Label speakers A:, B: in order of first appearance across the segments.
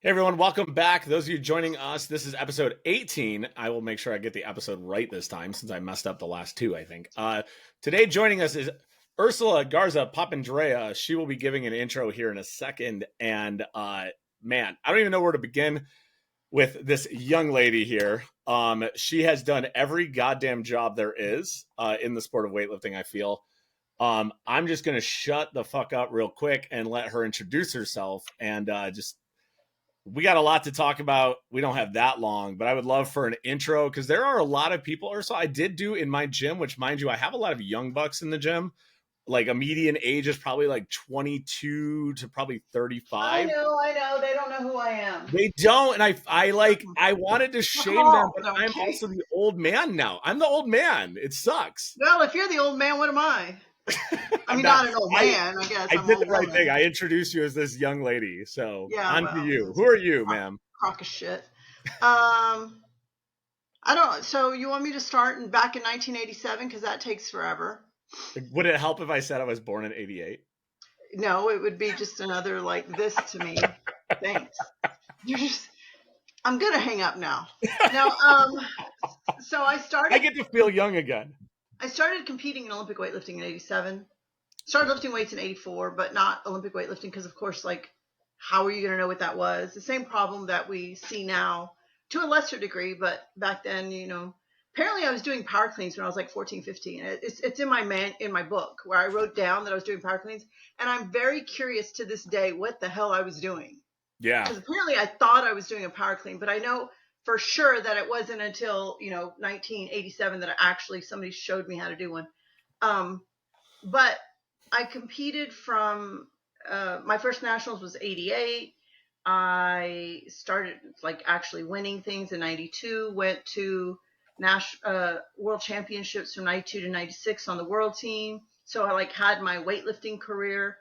A: Hey everyone, welcome back. Those of you joining us, this is episode 18. I will make sure I get the episode right this time since I messed up the last two, I think. Today joining us is Ursula Garza Papandrea. She will be giving an intro here in a second. And man, I don't even know where to begin with this young lady here. She has done every goddamn job there is in the sport of weightlifting, I feel. I'm just going to shut the fuck up real quick and let her introduce herself and we got a lot to talk about. We don't have that long, but I would love for an intro because there are a lot of people. Or so I did do in my gym, which mind you, I have a lot of young bucks in the gym. Like a median age is probably like 22 to probably 35.
B: I know. They don't know who I am.
A: They don't, and I wanted to shame them, but
B: No, I'm
A: I'm
B: kidding.
A: also the old man now. I'm the old man. It sucks.
B: Well, if you're the old man, what am I? I
A: I'm
B: mean,
A: not.
B: not an old
A: I
B: man. I guess
A: I
B: I'm an
A: did the
B: old
A: right thing.
B: woman.
A: I introduced you as this young lady. So
B: Yeah,
A: on to
B: well,
A: you.
B: it's
A: Who
B: a
A: are you, ma'am?
B: crock of shit. Um, I don't. So you want me to start back in 1987 because that takes forever?
A: Would it help if I said I was born in '88?
B: No, it would be just another like this to me. Thanks. You're just. I'm gonna hang up now. Now, so I
A: I
B: started.
A: get to feel young again.
B: I started competing in Olympic weightlifting in '87. Started lifting weights in '84, but not Olympic weightlifting because, of course, like, how are you going to know what that was? The same problem that we see now to a lesser degree, but back then, apparently I was doing power cleans when I was like 14, 15. It's in my book where I wrote down that I was doing power cleans, and I'm very curious to this day what the hell I was doing.
A: Yeah.
B: Because apparently I thought I was doing a power clean, but I know for sure that it wasn't until 1987 that somebody showed me how to do one. But I competed from my first nationals was '88. I started like actually winning things in '92. Went to world championships from '92 to '96 on the world team. So I like had my weightlifting career.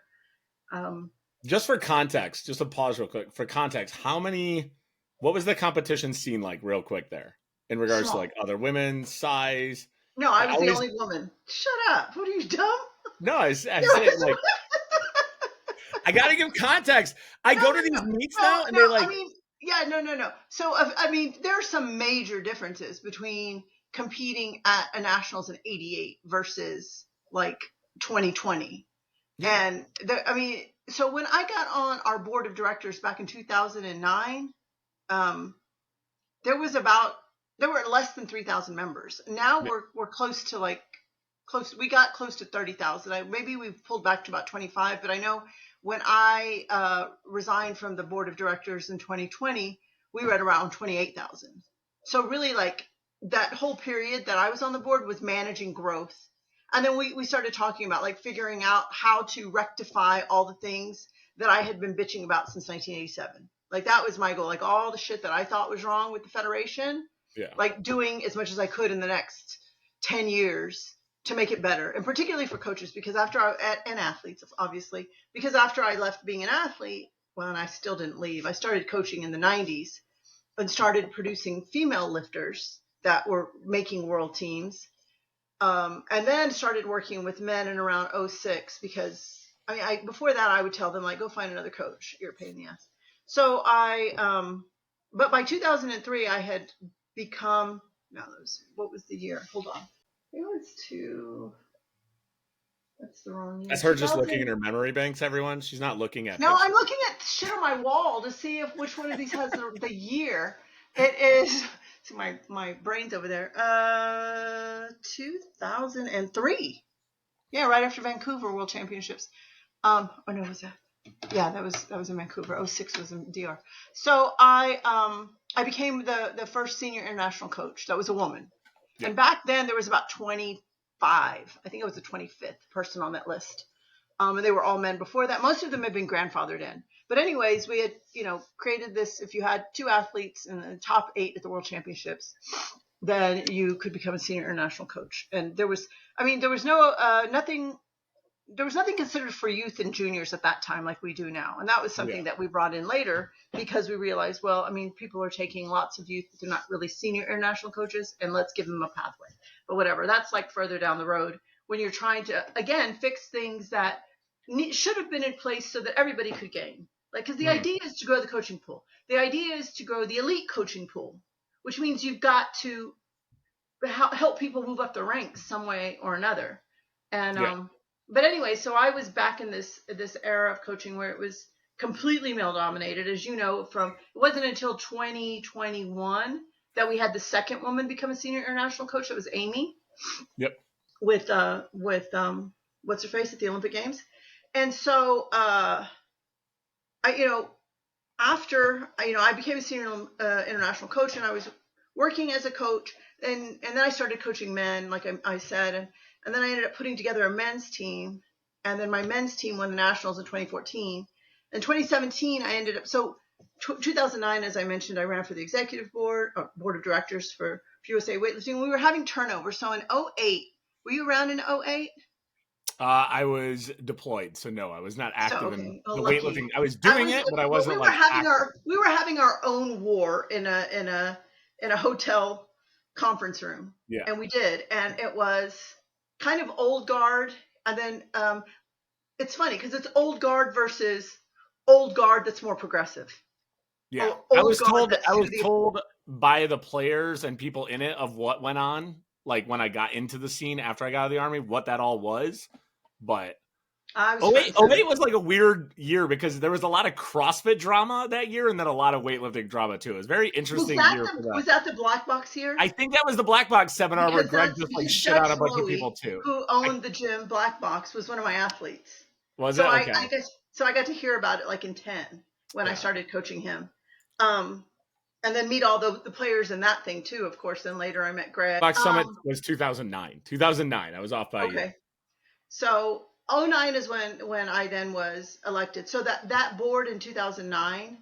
A: Just for context, just to pause real quick. For context, what was the competition scene like real quick there in regards to like
B: Small.
A: other women, size?
B: No,
A: I
B: I was the
A: always,
B: only woman. Shut up. What are you dumb?
A: no, I say it like, I got to give context. I
B: No,
A: go to
B: no,
A: these
B: no,
A: meets
B: no,
A: now and
B: no.
A: they
B: I
A: like,
B: mean, yeah, no. So, I mean, there are some major differences between competing at a nationals in '88 versus like 2020.
A: yeah,
B: And I mean, so when I got on our board of directors back in 2009, um, there was about there were less than 3,000 members. Now
A: yeah,
B: we're close to like close. We got close to 30,000. Maybe we've pulled back to about 25, but I know when I resigned from the board of directors in 2020, we were at around 28,000. So really, like that whole period that I was on the board was managing growth, and then we started talking about like figuring out how to rectify all the things that I had been bitching about since 1987. Like that was my goal. Like all the shit that I thought was wrong with the federation,
A: yeah.
B: like doing as much as I could in the next 10 years to make it better, and particularly for coaches, because and athletes, obviously, because after I left being an athlete, well, and I still didn't leave, I started coaching in the '90s and started producing female lifters that were making world teams, and then started working with men in around '06 because before that I would tell them like go find another coach, you're a pain in the ass. So but by 2003 I had become what was the year? Hold on. It was that's the wrong year.
A: That's her just looking in
B: 2000.
A: her memory banks, everyone. She's not looking at
B: No, I'm
A: pictures.
B: looking at shit on my wall to see if which one of these has the year. It is. See my brain's over there. 2003. Yeah, right after Vancouver World Championships. Oh no, was that? Yeah, that was in Vancouver. '06 was in DR. So I became the first senior international coach. That was a woman.
A: Yeah.
B: And back then there was about 25. I think I was the 25th person on that list. And they were all men before that. Most of them had been grandfathered in. But anyways, we had, created this. If you had two athletes in the top 8 at the World Championships, then you could become a senior international coach. And there was nothing considered for youth and juniors at that time like we do now. And that was
A: Yeah.
B: something that we brought in later because we realized, well, I mean, people are taking lots of youth, but they're not really senior international coaches, and let's give them a pathway. But whatever, that's like further down the road when you're trying to, again, fix things that should have been in place so that everybody could gain. Like, because the
A: Mm.
B: idea is to grow the coaching pool. The idea is to grow the elite coaching pool, which means you've got to help people move up the ranks some way or another. And
A: Yeah.
B: but anyway, so I was back in this era of coaching where it was completely male dominated, as you know. It wasn't until 2021 that we had the second woman become a senior international coach. It was Amy.
A: Yep.
B: With what's her face at the Olympic Games. And so I after I became a senior international coach, and I was working as a coach, and then I started coaching men, like I said, and then I ended up putting together a men's team, and then my men's team won the nationals in 2014. In 2017, I ended up 2009, as I mentioned, I ran for the executive board of directors for USA Weightlifting. We were having turnover, so in 2008, were you around in 2008?
A: I was deployed, so no, I was not active in the
B: Lucky
A: weightlifting.
B: you.
A: I was doing it, but I
B: Well,
A: wasn't like active.
B: we were having our own war in a hotel conference room,
A: Yeah.
B: and we did, and it was kind of old guard, and then it's funny because it's old guard versus old guard that's more progressive.
A: Yeah. I
B: Old
A: was
B: guard
A: told
B: that's
A: I
B: to
A: was
B: the
A: told by the players and people in it of what went on, like when I got into the scene after I got out of the Army, what that all was. But
B: I was
A: oh
B: front
A: wait,
B: and
A: oh
B: center.
A: wait was like a weird year because there was a lot of CrossFit drama that year and then a lot of weightlifting drama too. It was a very interesting year for that.
B: Was that the black box year?
A: I think that was the Black Box seminar where Greg just like
B: Because
A: shit
B: Judge
A: on a bunch of people
B: Slowy,
A: too.
B: who owned the gym Black Box, was one of my athletes.
A: Was
B: So
A: it?
B: I
A: Okay.
B: guess I got to hear about it like in 10 when I
A: Yeah.
B: started coaching him. And then meet all the players in that thing too, of course. Then later I met Greg.
A: Box Summit was 2009. 2009. I was off by a year.
B: Okay. So 2009 is when I then was elected. So that board in 2009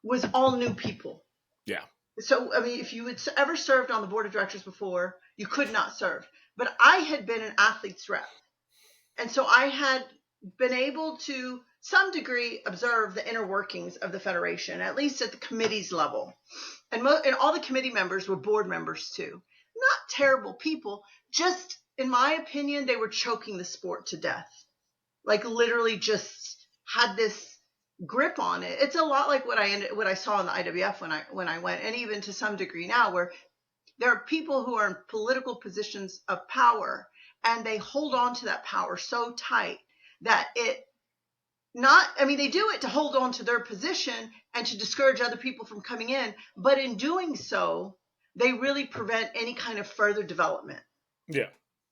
B: was all new people.
A: Yeah.
B: So, I mean, if you had ever served on the board of directors before, you could not serve. But I had been an athlete's rep. And so I had been able to some degree observe the inner workings of the federation, at least at the committees level. And all the committee members were board members too. Not terrible people, just in my opinion, they were choking the sport to death. Like literally just had this grip on it. It's a lot like what I saw in the IWF when I went, and even to some degree now, where there are people who are in political positions of power and they hold on to that power so tight that they do it to hold on to their position and to discourage other people from coming in, but in doing so, they really prevent any kind of further development.
A: Yeah.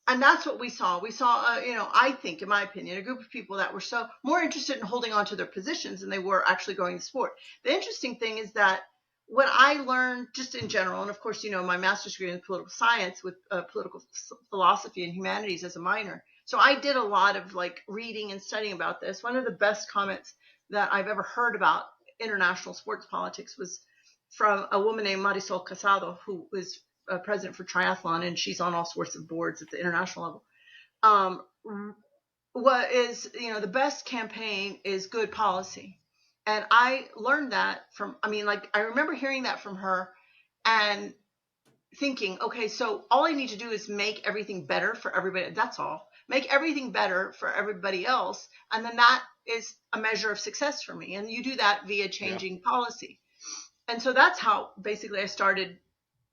B: And that's what we saw. We saw, I think, in my opinion, a group of people that were so more interested in holding on to their positions than they were actually growing the sport. The interesting thing is that what I learned just in general, and of course, my master's degree in political science with political philosophy and humanities as a minor. So I did a lot of like reading and studying about this. One of the best comments that I've ever heard about international sports politics was from a woman named Marisol Casado, who was president for triathlon, and she's on all sorts of boards at the international level. What is, the best campaign is good policy. And I learned that I remember hearing that from her and thinking, okay, so all I need to do is make everything better for everybody. That's all. Make everything better for everybody else. And then that is a measure of success for me. And you do that via changing policy. And so that's how basically I started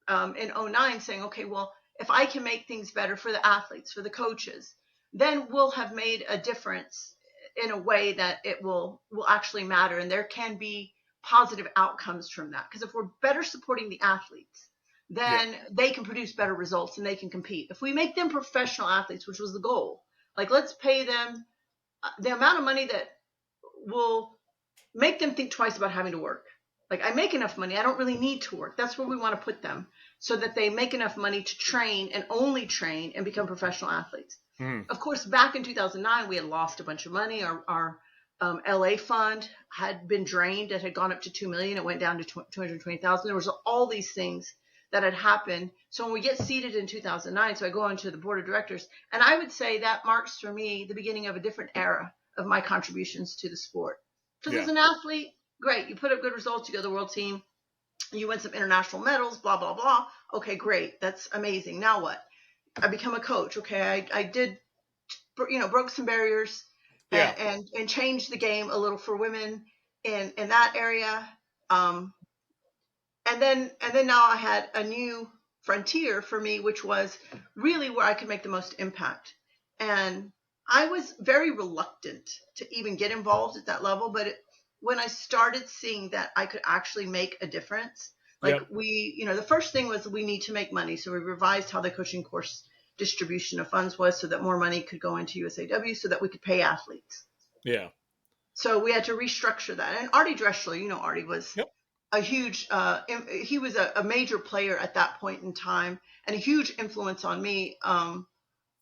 B: in 2009 saying, okay, well, if I can make things better for the athletes, for the coaches, then we'll have made a difference in a way that it will actually matter. And there can be positive outcomes from that. Because if we're better supporting the athletes, then they can produce better results and they can compete. If we make them professional athletes, which was the goal, like let's pay them the amount of money that will make them think twice about having to work. Like I make enough money, I don't really need to work. That's where we want to put them so that they make enough money to train and only train and become professional athletes. Of course, back in 2009, we had lost a bunch of money. Our LA fund had been drained. It had gone up to $2 million. It went down to 220,000. There was all these things that had happened. So when we get seated in 2009, so I go onto the board of directors, and I would say that marks for me the beginning of a different era of my contributions to the sport. Because as an athlete, great, you put up good results, you go to the world team, you win some international medals, blah, blah, blah. Okay, great. That's amazing. Now what? I become a coach. Okay, I did, broke some barriers and changed the game a little for women in that area. Um, and then now I had a new frontier for me, which was really where I could make the most impact. And I was very reluctant to even get involved at that level, but when I started seeing that I could actually make a difference, like
A: Yep.
B: the first thing was we need to make money. So we revised how the coaching course distribution of funds was so that more money could go into USAW so that we could pay athletes.
A: Yeah.
B: So we had to restructure that. And Artie Dreschler, Artie was
A: Yep.
B: a huge, he was a major player at that point in time and a huge influence on me, and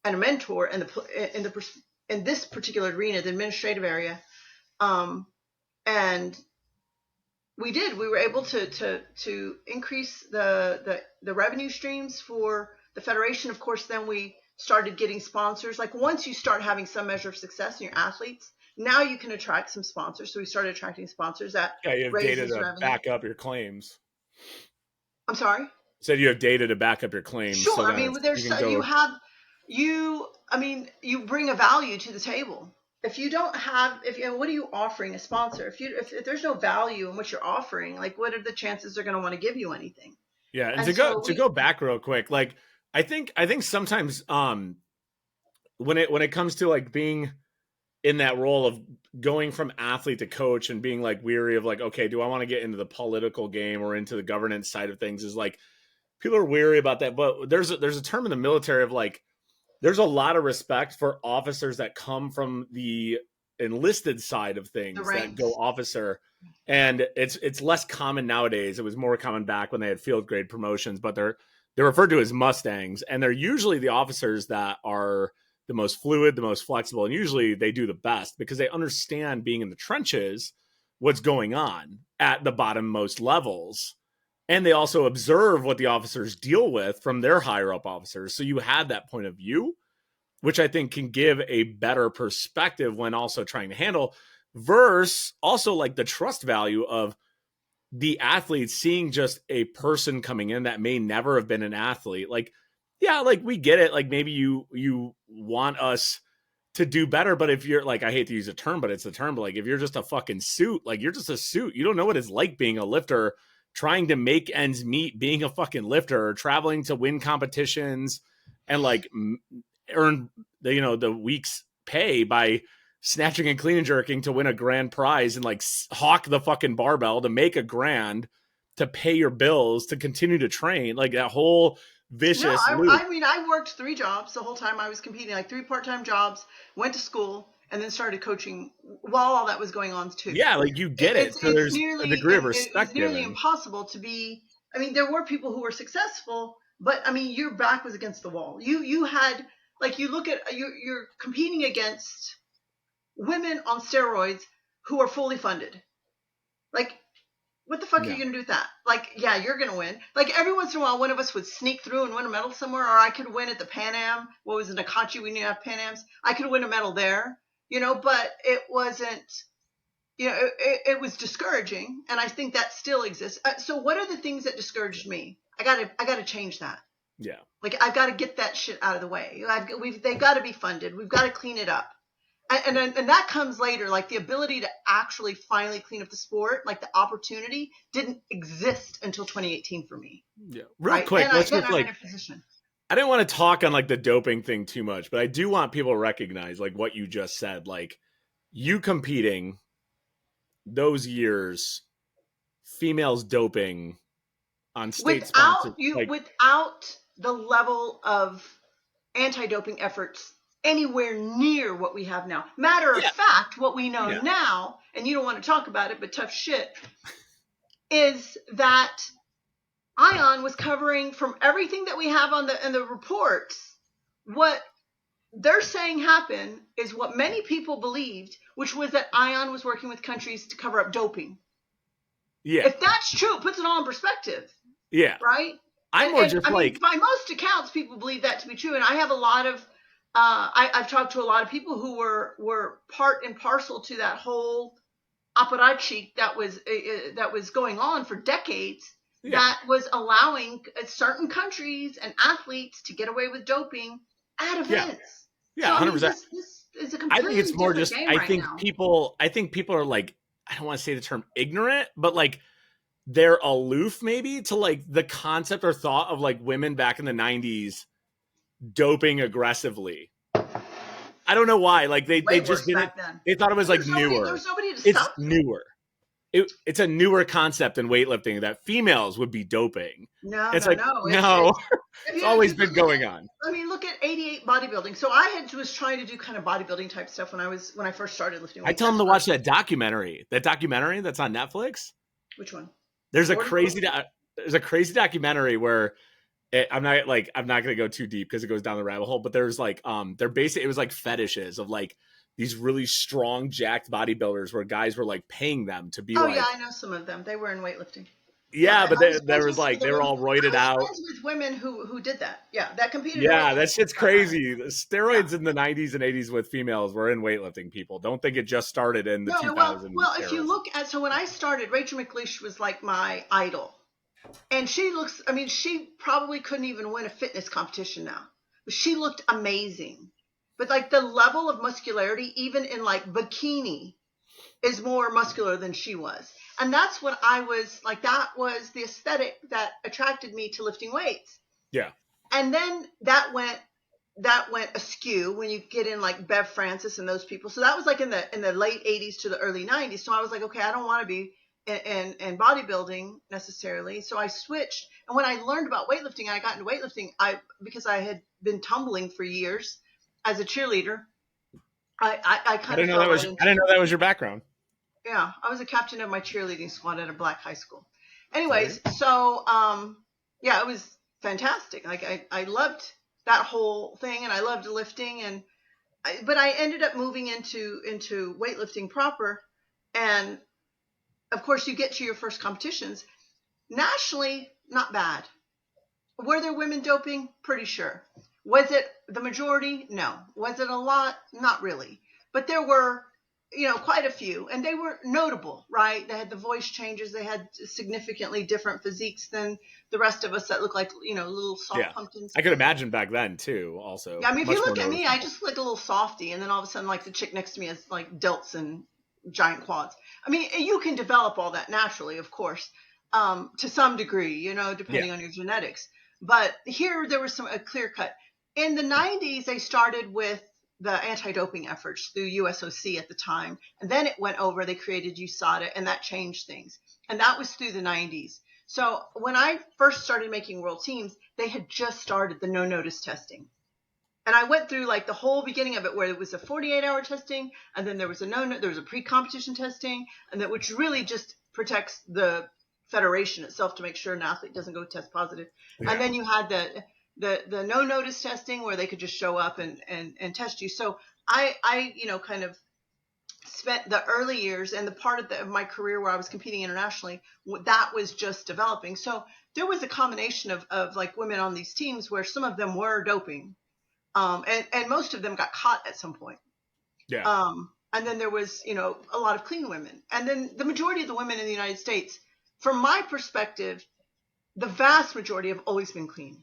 B: a mentor in this particular arena, the administrative area. And we were able to increase the revenue streams for the Federation. Of course, then we started getting sponsors. Like once you start having some measure of success in your athletes, now you can attract some sponsors. So we started attracting sponsors that
A: Yeah, you have data
B: raises
A: to
B: revenue.
A: back up your claims.
B: I'm sorry?
A: Said you have data to back up your claims.
B: Sure.
A: So
B: I mean,
A: you can go.
B: you bring a value to the table. If you don't have, what are you offering a sponsor? If there's no value in what you're offering, like what are the chances they're going to want to give you anything?
A: Yeah, and
B: And so
A: to go back real quick, like I think sometimes when it comes to like being in that role of going from athlete to coach and being like weary of like, okay, do I want to get into the political game or into the governance side of things, is like people are weary about that. But there's a term in the military of like, there's a lot of respect for officers that come from the enlisted side of
B: the
A: things that
B: ranks.
A: go officer. And it's less common nowadays. It was more common back when they had field grade promotions, but they're referred to as Mustangs, and they're usually the officers that are the most fluid, the most flexible, and usually they do the best because they understand being in the trenches, what's going on at the bottommost levels. And they also observe what the officers deal with from their higher up officers. So you have that point of view, which I think can give a better perspective when also trying to handle, versus also like the trust value of the athlete seeing just a person coming in that may never have been an athlete. Like, yeah, like we get it. Like maybe you want us to do better, but if you're like, I hate to use a term, but it's a term, but like if you're just a fucking suit, like you're just a suit, you don't know what it's like being a lifter, trying to make ends meet, being a fucking lifter, traveling to win competitions and like earn the week's pay by snatching and clean and jerking to win a grand prize and like hawk the fucking barbell to make a grand, to pay your bills, to continue to train, like that whole vicious loop.
B: I worked 3 jobs the whole time I was competing, like 3 part-time jobs, went to school, and then started coaching while all that was going on too.
A: Yeah, like you get it. So there's a degree of respect.
B: It's nearly impossible to be. I mean, there were people who were successful, but I mean, your back was against the wall. You had, like, you look at you're competing against women on steroids who are fully funded. Like, what the fuck are you going to do with that? Like, yeah, you're going to win. Like, every once in a while, one of us would sneak through and win a medal somewhere, or I could win at the Pan Am. What was it, Nakachi? We didn't have Pan Ams. I could win a medal there, but it wasn't, it was discouraging, and I think that still exists. So what are the things that discouraged me? I gotta change that.
A: Yeah.
B: Like, I've got to get that shit out of the way. They've got to be funded. We've got to clean it up. And that comes later, like the ability to actually finally clean up the sport, like the opportunity didn't exist until 2018 for me.
A: Yeah. Real quick, let's just like,
B: in a position.
A: I didn't want to talk on like the doping thing too much, but I do want people to recognize like what you just said, like you competing those years, females doping on state sponsored,
B: without the level of anti-doping efforts anywhere near what we have now. Matter of fact, what we know now, and you don't want to talk about it, but tough shit, is that ION was covering from everything that we have in the reports. What they're saying happened is what many people believed, which was that ION was working with countries to cover up doping.
A: Yeah.
B: If that's true, it puts it all in perspective.
A: Yeah.
B: Right?
A: I mean,
B: by most accounts, people believe that to be true. And I have a lot of, I've talked to a lot of people who were part and parcel to that whole apparatchik that was going on for decades, that was allowing certain countries and athletes to get away with doping at events.
A: Yeah, 100%.
B: This is a completely
A: I think it's more
B: different
A: just,
B: game
A: I
B: right
A: think
B: now.
A: people are like, I don't want to say the term ignorant, but like they're aloof maybe to like the concept or thought of like women back in the 90s doping aggressively. I don't know why. Like they
B: Way
A: just
B: worse
A: didn't.
B: back then.
A: They thought it was
B: But
A: like
B: there
A: newer.
B: was nobody to
A: It's
B: stop them.
A: newer. It's a newer concept in weightlifting that females would be doping.
B: No,
A: It's
B: no,
A: like
B: no.
A: no, it's
B: If
A: always
B: you
A: been
B: look
A: going
B: at,
A: on.
B: I mean, look at 88 bodybuilding. So I was trying to do kind of bodybuilding type stuff when I first started lifting
A: I
B: weights.
A: tell them
B: That's
A: to
B: what
A: watch that documentary. That documentary that's on Netflix.
B: which one?
A: There's a
B: Jordan
A: crazy
B: Wilson?
A: there's a crazy documentary where I'm not going to go too deep because it goes down the rabbit hole, but there's like they're basically, it was like fetishes of like these really strong jacked bodybuilders where guys were like paying them to be
B: Oh yeah,
A: like,
B: I know some of them. They were in weightlifting. Yeah,
A: yeah,
B: and
A: but
B: I was
A: there
B: friends
A: was
B: with some
A: like
B: of the
A: they were
B: women.
A: all
B: I
A: roided
B: was
A: out.
B: friends with women who did that. Yeah, that competed in
A: Yeah, that
B: weightlifting.
A: shit's
B: Uh-huh.
A: crazy. The
B: Yeah.
A: steroids in the 90s and 80s with females were in weightlifting, people. Don't think it just started in the
B: No,
A: 2000
B: if you
A: eras.
B: look at, so when I started, Rachel McLeish was like my idol. And she looks, I mean, she probably couldn't even win a fitness competition now. But she looked amazing. But like the level of muscularity, even in like bikini, is more muscular than she was. And that's what I was like, that was the aesthetic that attracted me to lifting weights.
A: Yeah.
B: And then that went askew when you get in like Bev Francis and those people. So that was like in the late 80s to the early 90s. So I was like, okay, I don't want to be in bodybuilding necessarily. So I switched. And when I learned about weightlifting, I got into weightlifting. Because I had been tumbling for years as a cheerleader, I
A: I
B: kind of
A: didn't know
B: fell
A: that was
B: right
A: I
B: into
A: didn't
B: it.
A: know that was your background.
B: Yeah, I was a captain of my cheerleading squad at a black high school.
A: Fire.
B: Anyways, so yeah, it was fantastic. Like I loved that whole thing, and I loved lifting, but I ended up moving into weightlifting proper, and of course you get to your first competitions nationally, not bad. Were there women doping? Pretty sure. Was it the majority? No. Was it a lot? Not really. But there were, quite a few, and they were notable, right? They had the voice changes. They had significantly different physiques than the rest of us that look like, little soft
A: Yeah.
B: pumpkins.
A: I could imagine back then too,
B: Yeah,
A: also.
B: I mean, if you
A: Much more
B: look at me, I
A: noticeable.
B: just look like a little softy, and then all of a sudden, like the chick next to me has like delts and giant quads. I mean, you can develop all that naturally, of course, to some degree,
A: Yeah.
B: depending on your genetics. But here, there was a clear cut. In the 90s, they started with the anti-doping efforts through USOC at the time, and then it went over. They created USADA, and that changed things. And that was through the 90s. So when I first started making world teams, they had just started the no notice testing. And I went through like the whole beginning of it, where it was a 48-hour testing, and then there was a pre-competition testing, and that which really just protects the federation itself to make sure an athlete doesn't go test positive. And
A: Yeah.
B: then you had the no notice testing, where they could just show up and test you. So I kind of spent the early years and the part of my career where I was competing internationally, that was just developing. So there was a combination of like women on these teams where some of them were doping, and most of them got caught at some point.
A: Yeah.
B: And then there was, a lot of clean women. And then the majority of the women in the United States, from my perspective, the vast majority have always been clean.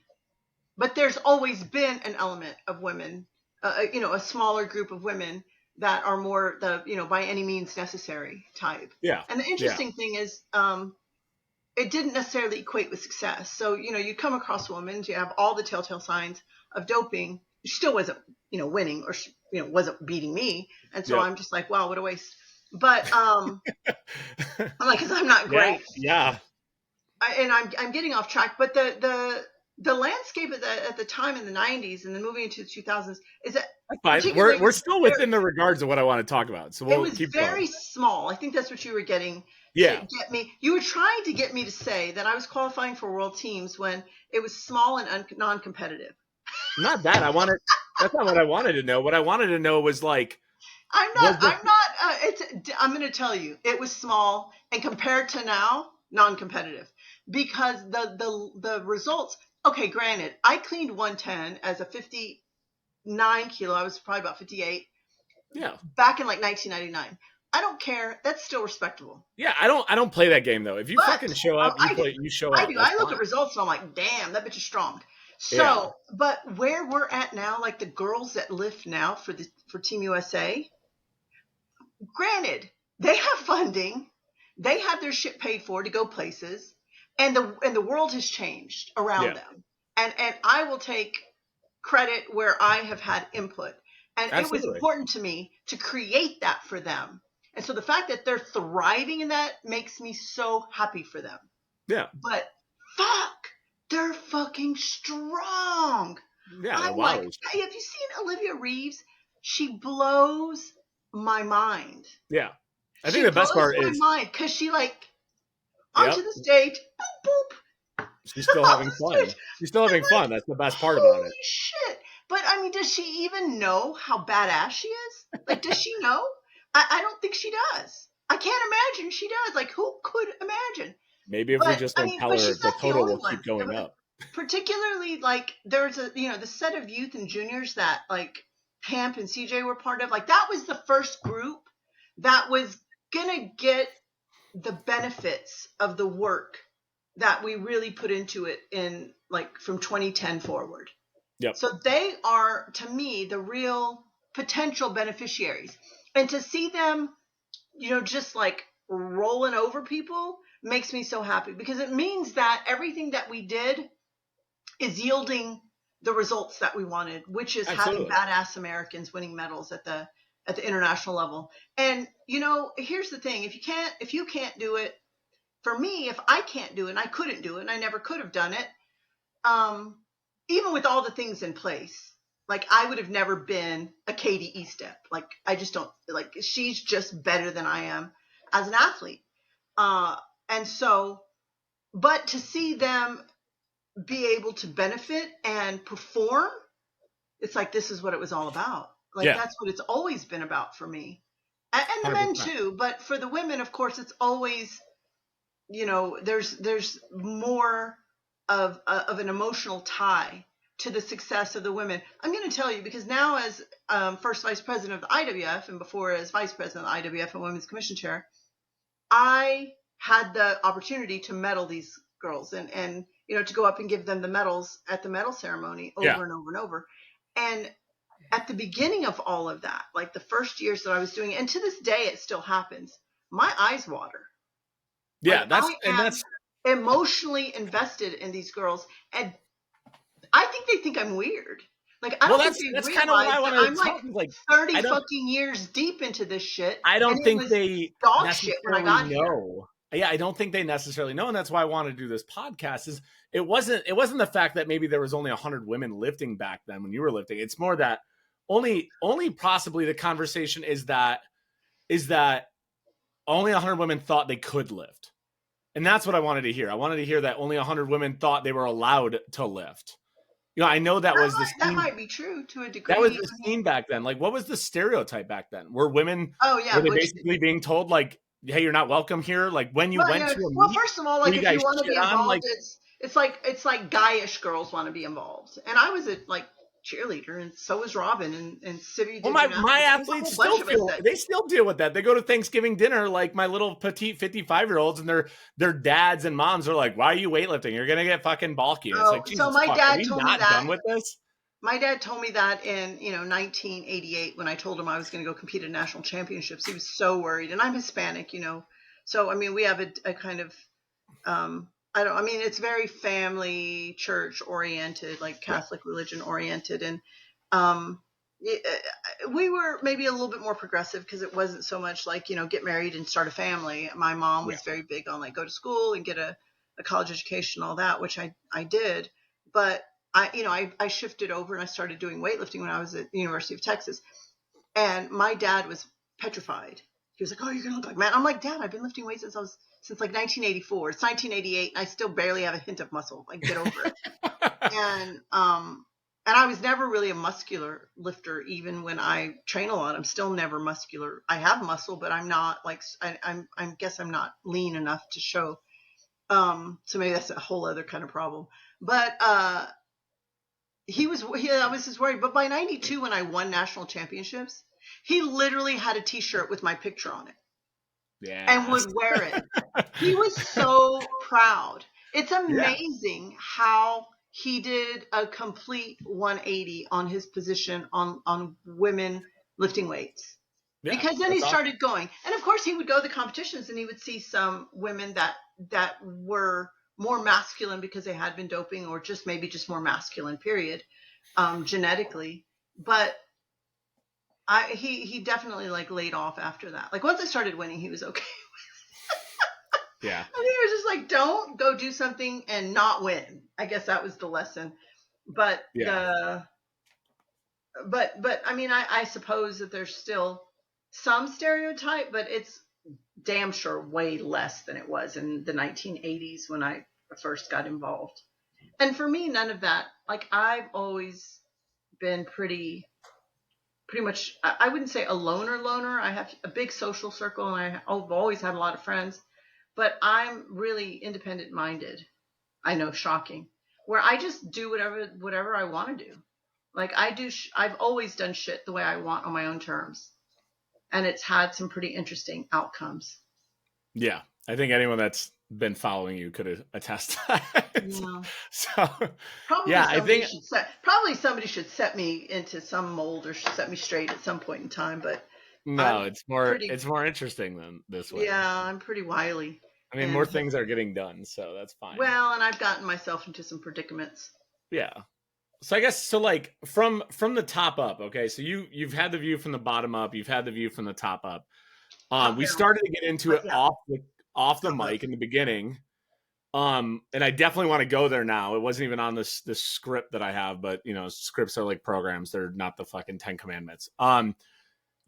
B: But there's always been an element of women, a smaller group of women that are more by any means necessary type.
A: Yeah.
B: And the
A: Yeah.
B: interesting thing is, it didn't necessarily equate with success. So, you come across a woman, you have all the telltale signs of doping. She still wasn't, winning, or, wasn't beating me. And so
A: Yep.
B: I'm just like, wow, what a waste. But I'm like, because I'm not
A: Yeah.
B: great.
A: Yeah.
B: And I'm getting off track. But the landscape at the time in the 90s and then moving into the 2000s is that
A: That's fine.
B: particularly
A: We're still within the regards of what I want to talk about. So
B: it
A: we'll
B: was
A: keep going.
B: very small. I think that's what you were getting to
A: Yeah.
B: get me. You were trying to get me to say that I was qualifying for world teams when it was small and non-competitive.
A: Not that. That's not what I wanted to know. What I wanted to know was like, was the
B: I'm not, I'm going to tell you, it was small, and compared to now, non-competitive, because the results, okay, granted, I cleaned 110 as a 59 kilo. I was probably about 58
A: yeah.
B: back in like 1999. I don't care. That's still respectable.
A: Yeah, I don't play that game though. If you
B: But
A: fucking show up,
B: I do.
A: you show
B: I
A: up.
B: do.
A: That's
B: I look
A: fine.
B: at results and I'm like, damn, that bitch is strong.
A: Yeah.
B: So, but where we're at now, like the girls that lift now for Team USA, granted, They have funding. They have their shit paid for to go places, and the world has changed around
A: Yeah,
B: them. And I will take credit where I have had input. And it was
A: absolutely.
B: important to me to create that for them. And so the fact that they're thriving in that makes me so happy for them.
A: Yeah,
B: But fuck, they're fucking strong.
A: yeah, they're
B: I'm like,
A: wowers.
B: hey, have you seen Olivia Reeves? She blows my mind.
A: Yeah, I think
B: She
A: the best
B: blows
A: part
B: my
A: is,
B: mind because she like onto
A: yep,
B: the stage, boop boop,
A: she's still
B: off
A: having
B: the
A: fun.
B: stage.
A: She's still
B: I'm
A: having
B: like,
A: fun. That's the best part about
B: holy
A: it.
B: shit! But I mean, does she even know how badass she is? Like, does she know? I don't think she does. I can't imagine she does. Like, who could imagine?
A: Maybe if we
B: But
A: just
B: I
A: don't
B: mean,
A: tell
B: but
A: her,
B: she's
A: the
B: not the
A: total
B: only
A: will keep
B: one.
A: going up.
B: Particularly, like, there's a the set of youth and juniors that like Hamp and CJ were part of. Like, that was the first group that was gonna get the benefits of the work that we really put into it in like from 2010 forward.
A: Yep,
B: So they are, to me, the real potential beneficiaries. And to see them, just like rolling over people makes me so happy because it means that everything that we did is yielding the results that we wanted, which is having
A: absolutely.
B: badass Americans winning medals at the international level. And here's the thing: if you can't do it, for me, if I can't do it, and I couldn't do it, and I never could have done it, um, even with all the things in place, like I would have never been a Katie Estep. Like I just don't like. She's just better than I am as an athlete. And so, but to see them be able to benefit and perform, it's like this is what it was all about. Like
A: Yeah,
B: that's what it's always been about for me, and the men
A: 100%.
B: too. But for the women, of course, it's always there's more of an emotional tie to the success of the women. I'm going to tell you because now as first vice president of the IWF and before as vice president of the IWF and women's commission chair, I had the opportunity to medal these girls and to go up and give them the medals at the medal ceremony
A: Yeah,
B: over and over and over. And at the beginning of all of that, like the first years that I was doing it, and to this day it still happens, my eyes water. Like
A: yeah,
B: I
A: that's
B: am emotionally invested in these girls, and I think they think I'm weird. Like I
A: well,
B: don't think they
A: that's kind of what
B: realize
A: I
B: that
A: want
B: I'm
A: to
B: like
A: talk. Like,
B: 30
A: I don't
B: fucking years deep into this shit,
A: I
B: and
A: don't
B: it
A: think
B: was
A: they
B: dog shit when I
A: necessarily
B: got here.
A: know. Yeah, I don't think they necessarily know, and that's why I want to do this podcast. Is it wasn't the fact that maybe there was only 100 women lifting back then when you were lifting. It's more that only possibly the conversation is that only 100 women thought they could lift, and that's what I wanted to hear. I wanted to hear that only 100 women thought they were allowed to lift. I know that was the
B: That
A: scene.
B: might be true to a
A: That was
B: degree.
A: the
B: I
A: scene
B: mean,
A: back then. Like, what was the stereotype back then? Were
B: oh yeah,
A: they
B: butch.
A: basically being told like, "Hey, you're not welcome here"? Like when you
B: Well,
A: went to a
B: well,
A: meet,
B: first of all,
A: were
B: like
A: you
B: if you
A: guys
B: want to
A: shit
B: be
A: on?
B: involved,
A: Like,
B: it's like guyish girls want to be involved, and I was a like cheerleader, and so was Robin, and Sibby
A: well,
B: did
A: my
B: gymnastics. There's a
A: athletes
B: whole bunch
A: still
B: of us
A: feel
B: that.
A: they still deal with that. They go to Thanksgiving dinner like my little petite 55-year-olds, and their dads and moms are like, "Why are you weightlifting? You're gonna get fucking bulky." And it's
B: Oh,
A: like,
B: so
A: Jesus fuck, are we not done with this?
B: my dad told me that in 1988 when I told him I was going to go compete at national championships. He was so worried, and I'm Hispanic, so I mean we have a kind of I mean it's very family church oriented, like
A: Yeah,
B: Catholic religion oriented, and um we were maybe a little bit more progressive because it wasn't so much like get married and start a family. My mom
A: yeah,
B: was very big on like go to school and get a college education, all that, which I did. But I shifted over and I started doing weightlifting when I was at the University of Texas, and my dad was petrified. He was like, "Oh, you're gonna look like man." I'm like, "Dad, I've been lifting weights since like 1984. It's 1988, and I still barely have a hint of muscle. Like, get over it." And I was never really a muscular lifter, even when I train a lot. I'm still never muscular. I have muscle, but I'm not like I guess I'm not lean enough to show. So maybe that's a whole other kind of problem. But that was his worry. But by '92, when I won national championships, he literally had a T-shirt with my picture on it and
A: yes,
B: would wear it. He was so proud. It's
A: yeah,
B: amazing how he did a complete 180 on his position on women lifting weights.
A: Yeah,
B: because then he
A: that's awesome.
B: started going, and of course he would go to the competitions and he would see some women that were more masculine because they had been doping, or just maybe just more masculine, period, genetically. But he definitely like laid off after that. Like once I started winning, he was okay.
A: Yeah.
B: I think it was just like, don't go do something and not win. I guess that was the lesson. But
A: Yeah.
B: but I mean, I suppose that there's still some stereotype, but it's damn sure way less than it was in the 1980s when I first got involved. And for me, none of that. Like I've always been pretty much, I wouldn't say a loner. I have a big social circle and I've always had a lot of friends, but I'm really independent minded. I know, shocking. Where I just do whatever I want to do. Like I've always done shit the way I want on my own terms. And it's had some pretty interesting outcomes.
A: Yeah. I think anyone that's been following you could attest to that.
B: Yeah.
A: So,
B: Probably
A: yeah, I
B: somebody
A: think
B: should set me into some mold or set me straight at some point in time, but
A: no,
B: I'm
A: it's
B: pretty
A: more interesting than this way.
B: yeah, I'm pretty wily.
A: I mean, more
B: And
A: things are getting done, so that's fine.
B: well, and I've gotten myself into some predicaments.
A: Yeah. So I guess so like from the top up, okay? So you've had the view from the bottom up, you've had the view from the top up.
B: Top
A: We
B: down.
A: started to get into
B: But
A: it
B: yeah,
A: off the
B: top up.
A: mic in the beginning. And I definitely want to go there now. It wasn't even on this script that I have, but you know, scripts are like programs. They're not the fucking 10 commandments.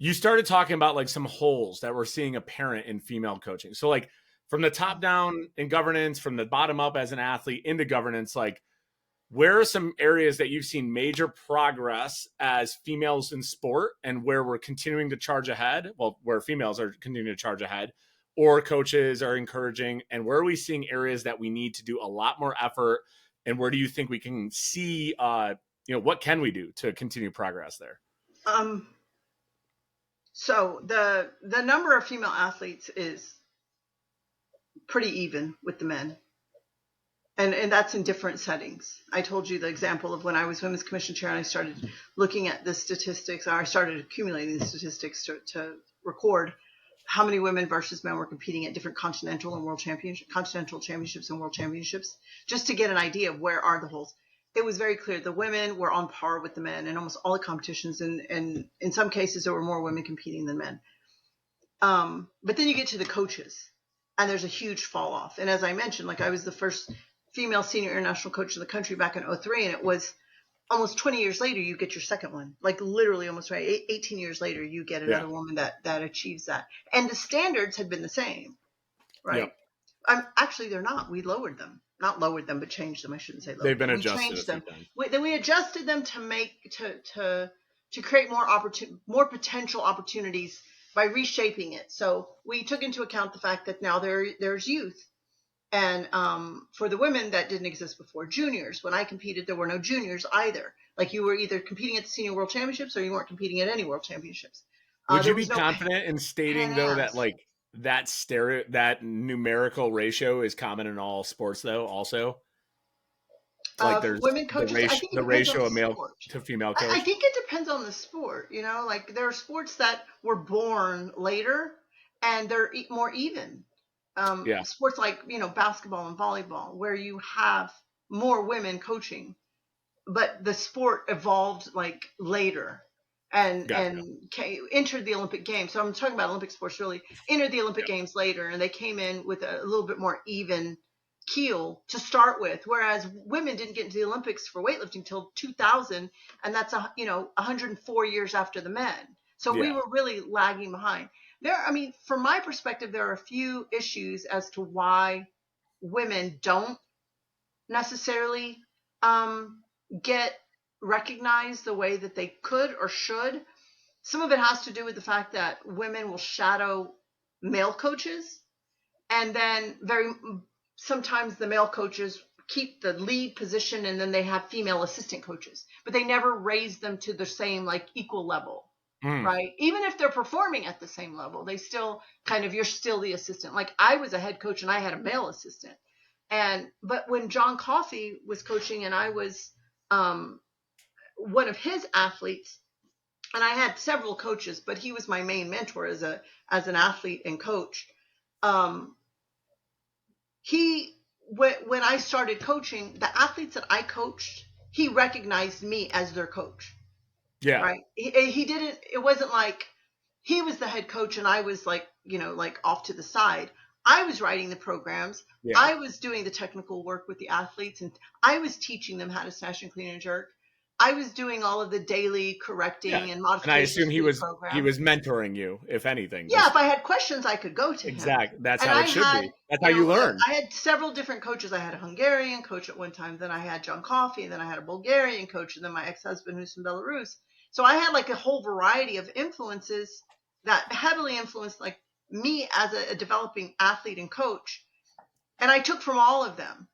A: You started talking about like some holes that we're seeing apparent in female coaching. So like from the top down in governance, from the bottom up as an athlete into governance, like where are some areas that you've seen major progress as females in sport and where we're continuing to charge ahead? Well, where females are continuing to charge ahead or coaches are encouraging, and where are we seeing areas that we need to do a lot more effort? And where do you think we can see, what can we do to continue progress there?
B: Um, so the number of female athletes is pretty even with the men. And that's in different settings. I told you the example of when I was women's commission chair and I started looking at the statistics, or I started accumulating the statistics to record how many women versus men were competing at different continental championships and world championships, just to get an idea of where are the holes. It was very clear the women were on par with the men in almost all the competitions, and in some cases there were more women competing than men. But then you get to the coaches, and there's a huge fall off. And as I mentioned, like I was the first female senior international coach in the country back in 03, and it was almost 20 years later you get your second one. Like literally almost right 18 years later you get
A: Yeah.
B: another woman that achieves that. And the standards had been the same, right?
A: Yep.
B: Actually they're not. We lowered them. Not lowered them, but changed them. I shouldn't say
A: They've
B: lowered
A: been
B: them. We
A: adjusted a
B: changed
A: few
B: them.
A: times.
B: Then we adjusted them to make to create more potential opportunities by reshaping it. So we took into account the fact that now there's youth. And for the women, that didn't exist before. Juniors, when I competed, there were no juniors either. Like you were either competing at the senior world championships or you weren't competing at any world championships.
A: Would you
B: There
A: be
B: was no
A: confident in stating though that
B: Pan-Ams.
A: like that numerical ratio is common in all sports though also? Like
B: For
A: there's
B: women coaches, I think it
A: the
B: depends on the
A: ratio of male
B: sport.
A: to female
B: I
A: coach.
B: think it depends on the sport. You know, like there are sports that were born later and they're more even.
A: Yeah,
B: Sports like, basketball and volleyball, where you have more women coaching, but the sport evolved like later
A: gotcha.
B: and entered the Olympic Games. So I'm talking about Olympic sports really entered the Olympic
A: Yep.
B: Games later, and they came in with a little bit more even keel to start with, whereas women didn't get into the Olympics for weightlifting till 2000, and that's 104 years after the men. So we
A: Yeah.
B: were really lagging behind. I mean, from my perspective, there are a few issues as to why women don't necessarily um, get recognized the way that they could or should. Some of it has to do with the fact that women will shadow male coaches, and then sometimes the male coaches keep the lead position, and then they have female assistant coaches, but they never raise them to the same like equal level.
A: Mm.
B: Right. Even if they're performing at the same level, they still you're still the assistant. Like I was a head coach and I had a male assistant. But when John Coffey was coaching and I was one of his athletes, and I had several coaches, but he was my main mentor as an athlete and coach. Um, he when I started coaching, the athletes that I coached, he recognized me as their coach.
A: Yeah.
B: Right? He didn't. It wasn't like he was the head coach and I was like, like off to the side. I was writing the programs.
A: Yeah.
B: I was doing the technical work with the athletes, and I was teaching them how to snatch and clean and jerk. I was doing all of the daily
A: Yeah.
B: correcting and
A: And I assume
B: modifications to the
A: he
B: program.
A: was mentoring you, if anything.
B: Yeah,
A: Just
B: if I had questions, I could go to him.
A: exact. That's
B: And
A: how
B: I
A: it should
B: had,
A: be. That's how you learn.
B: I had several different coaches. I had a Hungarian coach at one time. Then I had John Coffey. And then I had a Bulgarian coach. And then my ex-husband, who's from Belarus. So I had like a whole variety of influences that heavily influenced like me as a developing athlete and coach. And I took from all of them.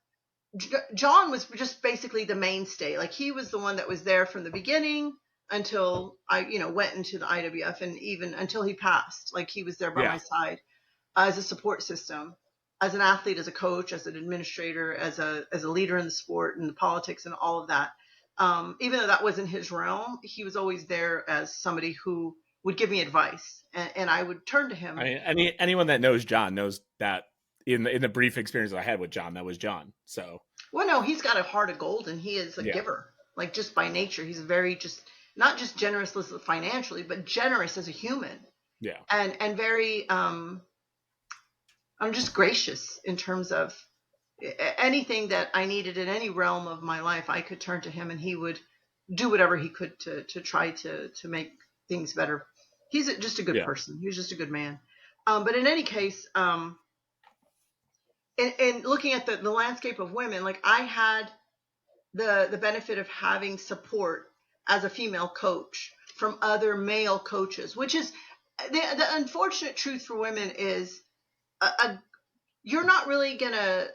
B: John was just basically the mainstay. Like he was the one that was there from the beginning until I, went into the IWF, and even until he passed. Like he was there by my
A: Yeah.
B: side as a support system, as an athlete, as a coach, as an administrator, as a leader in the sport and the politics and all of that. Even though that wasn't his realm, he was always there as somebody who would give me advice, and I would turn to him.
A: I mean, anyone that knows John knows that in the brief experience I had with John, that was John. So
B: Well, no, he's got a heart of gold, and he is a
A: yeah.
B: giver. Like just by nature, he's very just not just generous financially, but generous as a human,
A: Yeah.
B: and very I'm just gracious in terms of anything that I needed in any realm of my life. I could turn to him, and he would do whatever he could to try to make things better. He's just a good
A: Yeah.
B: person. He was just a good man. But in any case, in looking at the landscape of women, like I had the benefit of having support as a female coach from other male coaches, which is the unfortunate truth for women is you're not really gonna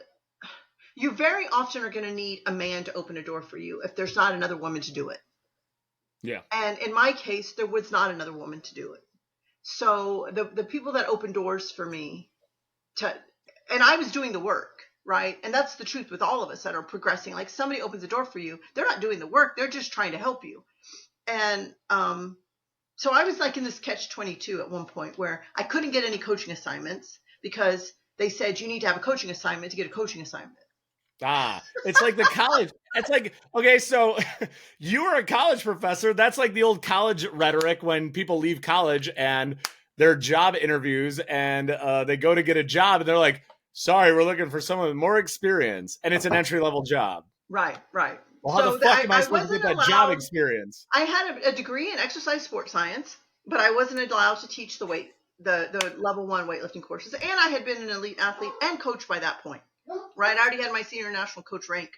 B: you very often are going to need a man to open a door for you if there's not another woman to do it.
A: Yeah.
B: And in my case, there was not another woman to do it. So the people that opened doors for me and I was doing the work, right? And that's the truth with all of us that are progressing. Like somebody opens a door for you, they're not doing the work, they're just trying to help you. And so I was like in this catch-22 at one point where I couldn't get any coaching assignments because they said you need to have a coaching assignment to get a coaching assignment.
A: It's like the college. It's like, okay, so you were a college professor. That's like the old college rhetoric when people leave college and their job interviews and they go to get a job and they're like, sorry, we're looking for someone with more experience. And it's an entry-level job.
B: Right.
A: Well, how the fuck am I supposed to get that job experience?
B: I had a degree in exercise sports science, but I wasn't allowed to teach the level 1 weightlifting courses. And I had been an elite athlete and coach by that point. Right. I already had my senior national coach rank.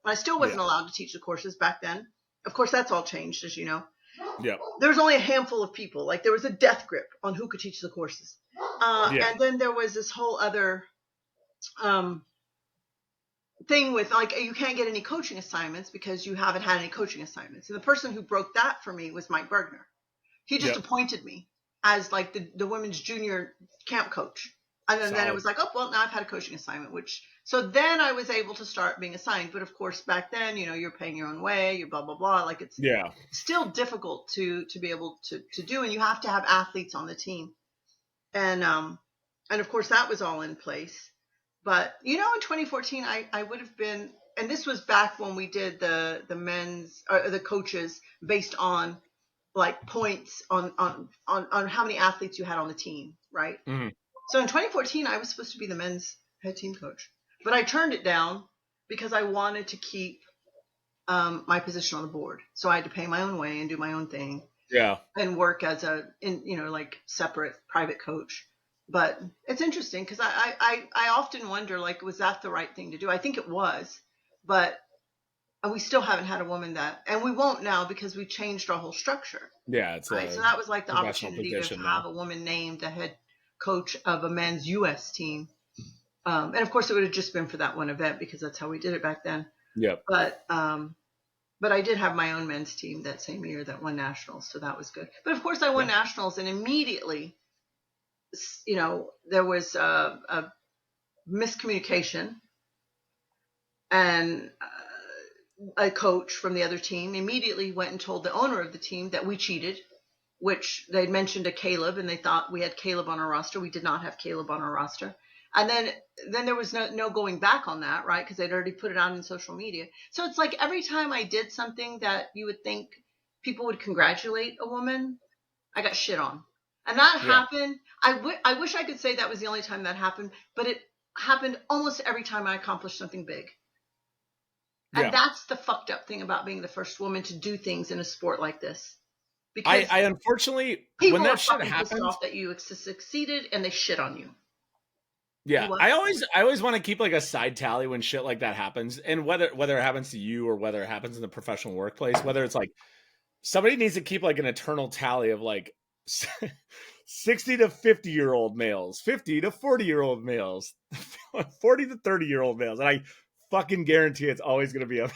B: I still wasn't allowed to teach the courses back then. Of course, that's all changed, as you know.
A: Yeah.
B: There was only a handful of people. Like there was a death grip on who could teach the courses. And then there was this whole other thing with like you can't get any coaching assignments because you haven't had any coaching assignments. And the person who broke that for me was Mike Bergner. He just appointed me as like the women's junior camp coach. And then it was like, oh, well, now I've had a coaching assignment, so then I was able to start being assigned. But of course, back then, you're paying your own way, you're blah, blah, blah. Like it's still difficult to be able to do. And you have to have athletes on the team. And of course, that was all in place. But, in 2014, I would have been, and this was back when we did the men's, or the coaches based on like points on how many athletes you had on the team, right?
A: Mm-hmm.
B: So in 2014, I was supposed to be the men's head team coach, but I turned it down because I wanted to keep my position on the board. So I had to pay my own way and do my own thing.
A: Yeah.
B: And work as like separate private coach. But it's interesting because I often wonder, like, was that the right thing to do? I think it was, but we still haven't had a woman that, and we won't now because we changed our whole structure.
A: Yeah.
B: So that was like the opportunity to have a woman named the head coach of a men's U.S. team. And of course it would have just been for that one event because that's how we did it back then.
A: Yep.
B: But I did have my own men's team that same year that won nationals. So that was good. But of course I won nationals, and immediately, there was a miscommunication, and a coach from the other team immediately went and told the owner of the team that we cheated which they'd mentioned a Caleb, and they thought we had Caleb on our roster. We did not have Caleb on our roster. And then there was no going back on that, right? Because they'd already put it out in social media. So it's like every time I did something that you would think people would congratulate a woman, I got shit on. And that happened. I wish I could say that was the only time that happened, but it happened almost every time I accomplished something big. And that's the fucked up thing about being the first woman to do things in a sport like this. Because
A: I unfortunately,
B: people
A: when that
B: are
A: shit
B: fucking pissed
A: happens,
B: off that you succeeded and they shit on you.
A: yeah, I always want to keep like a side tally when shit like that happens, and whether it happens to you or whether it happens in the professional workplace, whether it's like somebody needs to keep like an eternal tally of like 60 to 50-year-old males, 50 to 40-year-old males, 40 to 30-year-old males, and I fucking guarantee it's always going to be up.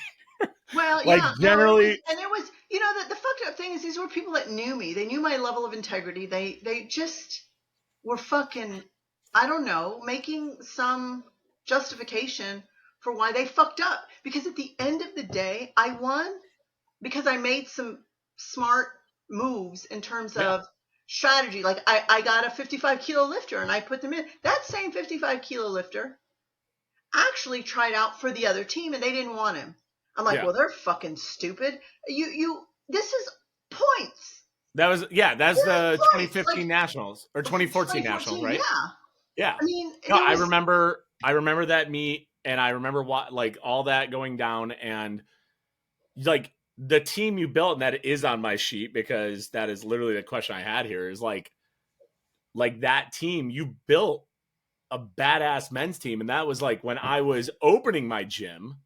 B: Well,
A: like
B: yeah,
A: generally,
B: no, it was, you know, the fucked up thing is these were people that knew me. They knew my level of integrity. They just were fucking, I don't know, making some justification for why they fucked up. Because at the end of the day, I won because I made some smart moves in terms of strategy. Like I got a 55 kilo lifter and I put them in. That same 55 kilo lifter actually tried out for the other team and they didn't want him. I'm like, well, they're fucking stupid. This is points.
A: that's the 2015
B: like,
A: Nationals or 2014 Nationals, right? Yeah.
B: I mean,
A: no, I remember that meet, and I remember what like all that going down, and like the team you built, and that is on my sheet because that is literally the question I had here is like that team you built a badass men's team, and that was like when I was opening my gym.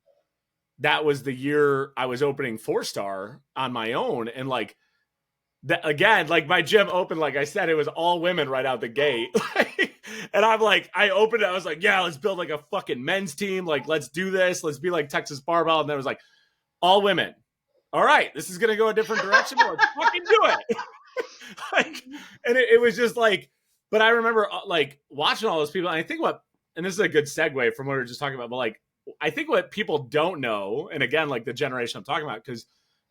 A: That was the year I was opening 4-star on my own, and like that again, like my gym opened, like I said, it was all women right out the gate. And I'm like, I opened it, I was like, yeah, let's build like a fucking men's team. Like, let's do this. Let's be like Texas Barbell. And then it was like, all women. All right, this is going to go a different direction. Let's fucking do it. Like, and it was just like, but I remember like watching all those people. And I think and this is a good segue from what we were just talking about, but like, I think what people don't know, and again, like the generation I'm talking about, because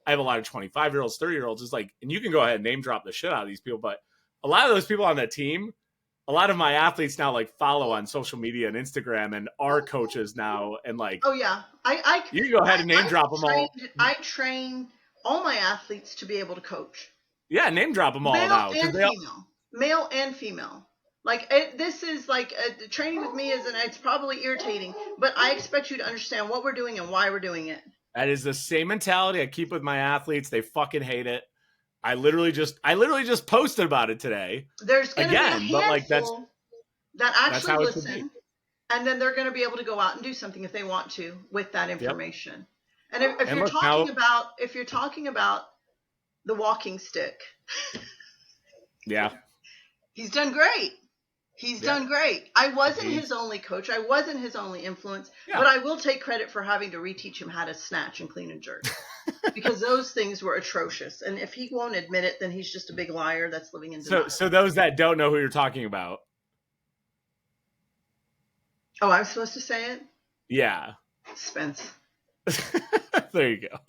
A: I have a lot of 25-year-olds, 30-year-olds, is like, and you can go ahead and name drop the shit out of these people, but a lot of those people on that team, a lot of my athletes now like follow on social media and Instagram and are coaches now, and like,
B: oh yeah,
A: you can go ahead and name drop them all.
B: I train all my athletes to be able to coach.
A: Yeah, name drop them all now.
B: Male and female. Like this is like training with me it's probably irritating, but I expect you to understand what we're doing and why we're doing it.
A: That is the same mentality I keep with my athletes. They fucking hate it. I literally just posted about it today.
B: There's going to be a handful, but like that actually listen, and then they're going to be able to go out and do something if they want to with that information. Yep. And if you're talking about the walking stick,
A: yeah,
B: he's done great. He's done great. I wasn't his only coach. I wasn't his only influence, but I will take credit for having to reteach him how to snatch and clean and jerk because those things were atrocious. And if he won't admit it, then he's just a big liar that's living in denial.
A: So those that don't know who you're talking about.
B: Oh, I'm supposed to say it?
A: Yeah.
B: Spence.
A: There you go.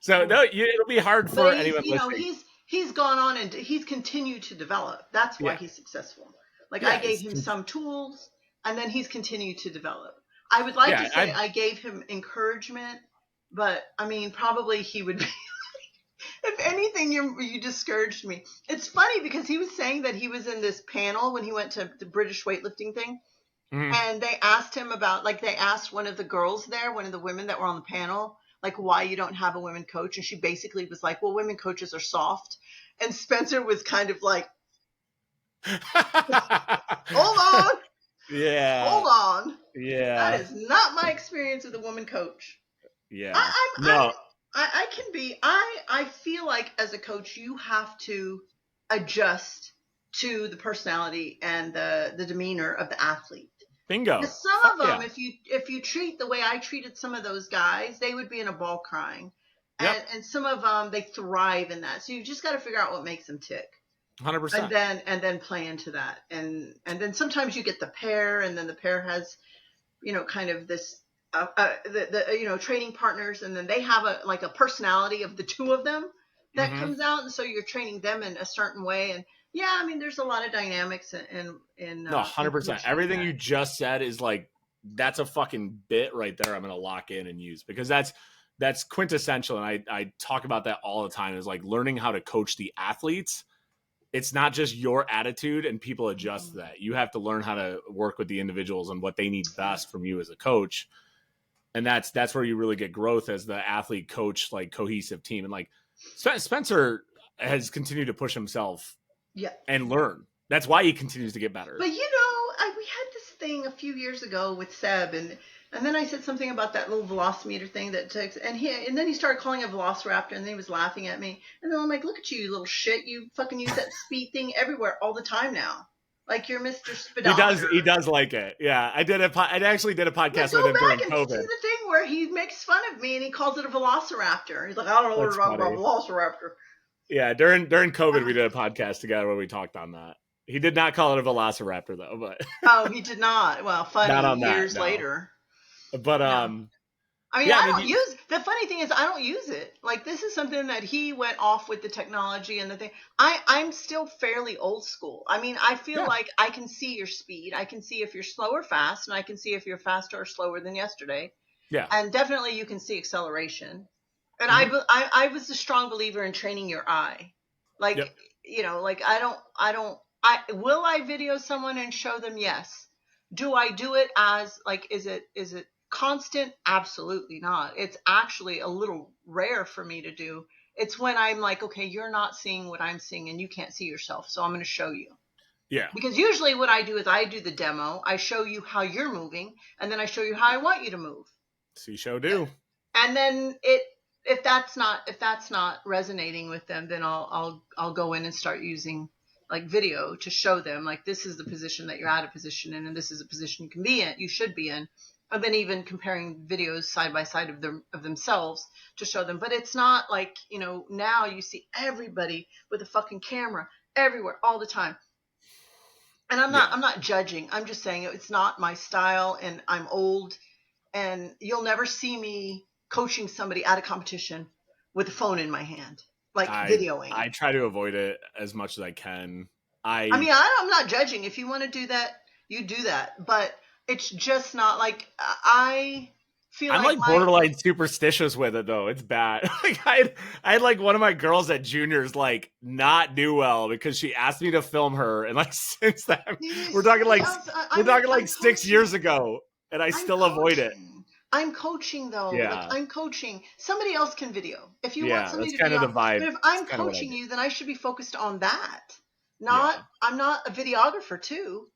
A: So it'll be hard for anyone listening.
B: He's gone on and he's continued to develop. That's why he's successful. Like I gave him some tools, and then he's continued to develop. I would like to say I gave him encouragement, but I mean, probably he would be. If anything, you discouraged me. It's funny because he was saying that he was in this panel when he went to the British weightlifting thing, and they asked him about, like, they asked one of the girls there, one of the women that were on the panel, like, why you don't have a women coach, and she basically was like, well, women coaches are soft, and Spencer was kind of like. Hold on.
A: Yeah.
B: Hold on.
A: Yeah.
B: That is not my experience with a woman coach.
A: Yeah.
B: I feel like as a coach, you have to adjust to the personality and the demeanor of the athlete.
A: Bingo.
B: Because some of them, if you treat the way I treated some of those guys, they would be in a ball crying. And some of them, they thrive in that. So you just got to figure out what makes them tick.
A: 100%.
B: And then play into that. And then sometimes you get the pair, and then the pair has, kind of this, training partners, and then they have a personality of the two of them. that
A: Mm-hmm.
B: comes out, and so you're training them in a certain way. And yeah, I mean, there's a lot of dynamics in
A: No,
B: in
A: 100%.
B: coaching
A: Everything
B: that.
A: you just said is like, that's a fucking bit right there. I'm going to lock in and use, because that's quintessential. And I talk about that all the time, is like learning how to coach the athletes. It's not just your attitude and people adjust to that. You have to learn how to work with the individuals and what they need best from you as a coach. And that's where you really get growth as the athlete coach, like cohesive team. And like Spencer has continued to push himself
B: Yeah.
A: and learn. That's why he continues to get better.
B: But we had this thing a few years ago with Seb, and then I said something about that little velocimeter thing that takes, and then he started calling it Velociraptor, and then he was laughing at me, and then I'm like, look at you, you little shit, you fucking use that speed thing everywhere all the time now, like you're Mr. Speedometer.
A: He does like it. Yeah, I actually did a
B: Yeah,
A: podcast
B: go
A: with him during
B: back and see
A: COVID.
B: the thing where he makes fun of me and he calls it a Velociraptor. He's like, I don't know what
A: That's
B: you're talking about,
A: funny.
B: Velociraptor.
A: Yeah, during COVID, we did a podcast together where we talked on that. He did not call it a Velociraptor though, but
B: Oh, he did not. Well,
A: not
B: funny,
A: on that.
B: years
A: No,
B: later.
A: but
B: No. I mean,
A: yeah. I
B: I
A: mean,
B: don't use, the funny thing is I don't use it. Like, this is something that he went off with the technology and the thing. I'm still fairly old school. I mean, I feel
A: yeah,
B: like I can see your speed. I can see if you're slow or fast, and I can see if you're faster or slower than yesterday.
A: yeah.
B: And definitely you can see acceleration. And
A: Mhm.
B: I was a strong believer in training your eye. Like,
A: Yep.
B: like will I video someone and show them? Yes. Do I do it as like, is it constant? Absolutely not. It's actually a little rare for me to do. It's when I'm like, okay, you're not seeing what I'm seeing and you can't see yourself. So I'm going to show you.
A: Yeah.
B: Because usually what I do is I do the demo. I show you how you're moving, and then I show you how I want you to move.
A: See, show do.
B: And then if that's not resonating with them, then I'll go in and start using like video to show them, like, this is the position that you're out of position in, and this is a position you can be in, you should be in. And then even comparing videos side by side of themselves to show them. But it's not like, now you see everybody with a fucking camera everywhere all the time. And I'm not judging. I'm just saying it's not my style, and I'm old, and you'll never see me coaching somebody at a competition with a phone in my hand, like videoing.
A: I try to avoid it as much as I can.
B: I mean, I'm not judging. If you want to do that, you do that. But it's just not like I feel
A: I'm like borderline superstitious with it though. It's bad. Like I had like one of my girls at juniors like not do well because she asked me to film her, and like since then we're talking like 6 years ago, and I still avoid it.
B: I'm coaching though.
A: Yeah.
B: Like, I'm coaching. Somebody else can video. If you want somebody
A: that's
B: to
A: kind of
B: video,
A: the vibe.
B: but if I'm coaching you, then I should be focused on that. I'm not a videographer too.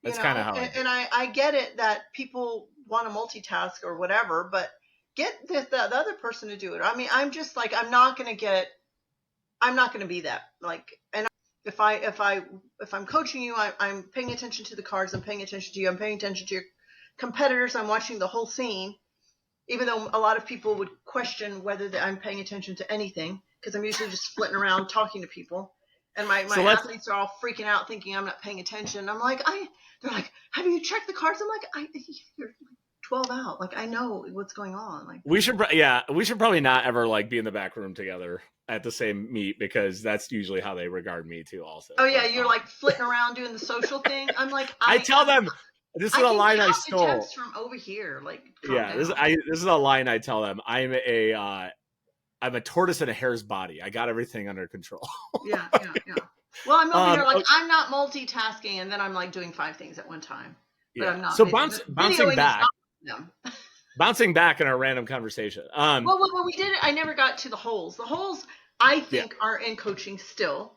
A: That's kind of how.
B: And I get it that people want to multitask or whatever, but get the other person to do it. I mean, I'm just like, I'm not going to be that, like, and if I'm coaching you, I'm paying attention to the cards. I'm paying attention to you. I'm paying attention to your competitors. I'm watching the whole scene, even though a lot of people would question whether I'm paying attention to anything, because I'm usually just flitting around talking to people. And my athletes are all freaking out thinking I'm not paying attention. I'm like, they're like, have you checked the cards? I'm like, you're 12 out. Like, I know what's going on. Like,
A: we should probably not ever like be in the back room together at the same meet, because that's usually how they regard me too also.
B: Oh yeah, you're like flitting around doing the social thing. I'm like,
A: I tell them, this is a line I stole
B: from over here. Like,
A: this is a line I tell them. I'm a tortoise in a hare's body. I got everything under control.
B: Yeah. Well, I'm over here like, I'm not multitasking, and then I'm like doing 5 things at one time. But I'm not.
A: So bouncing back. Bouncing back in our random conversation.
B: Well, when we did it, I never got to the holes. The holes, I think, are in coaching still.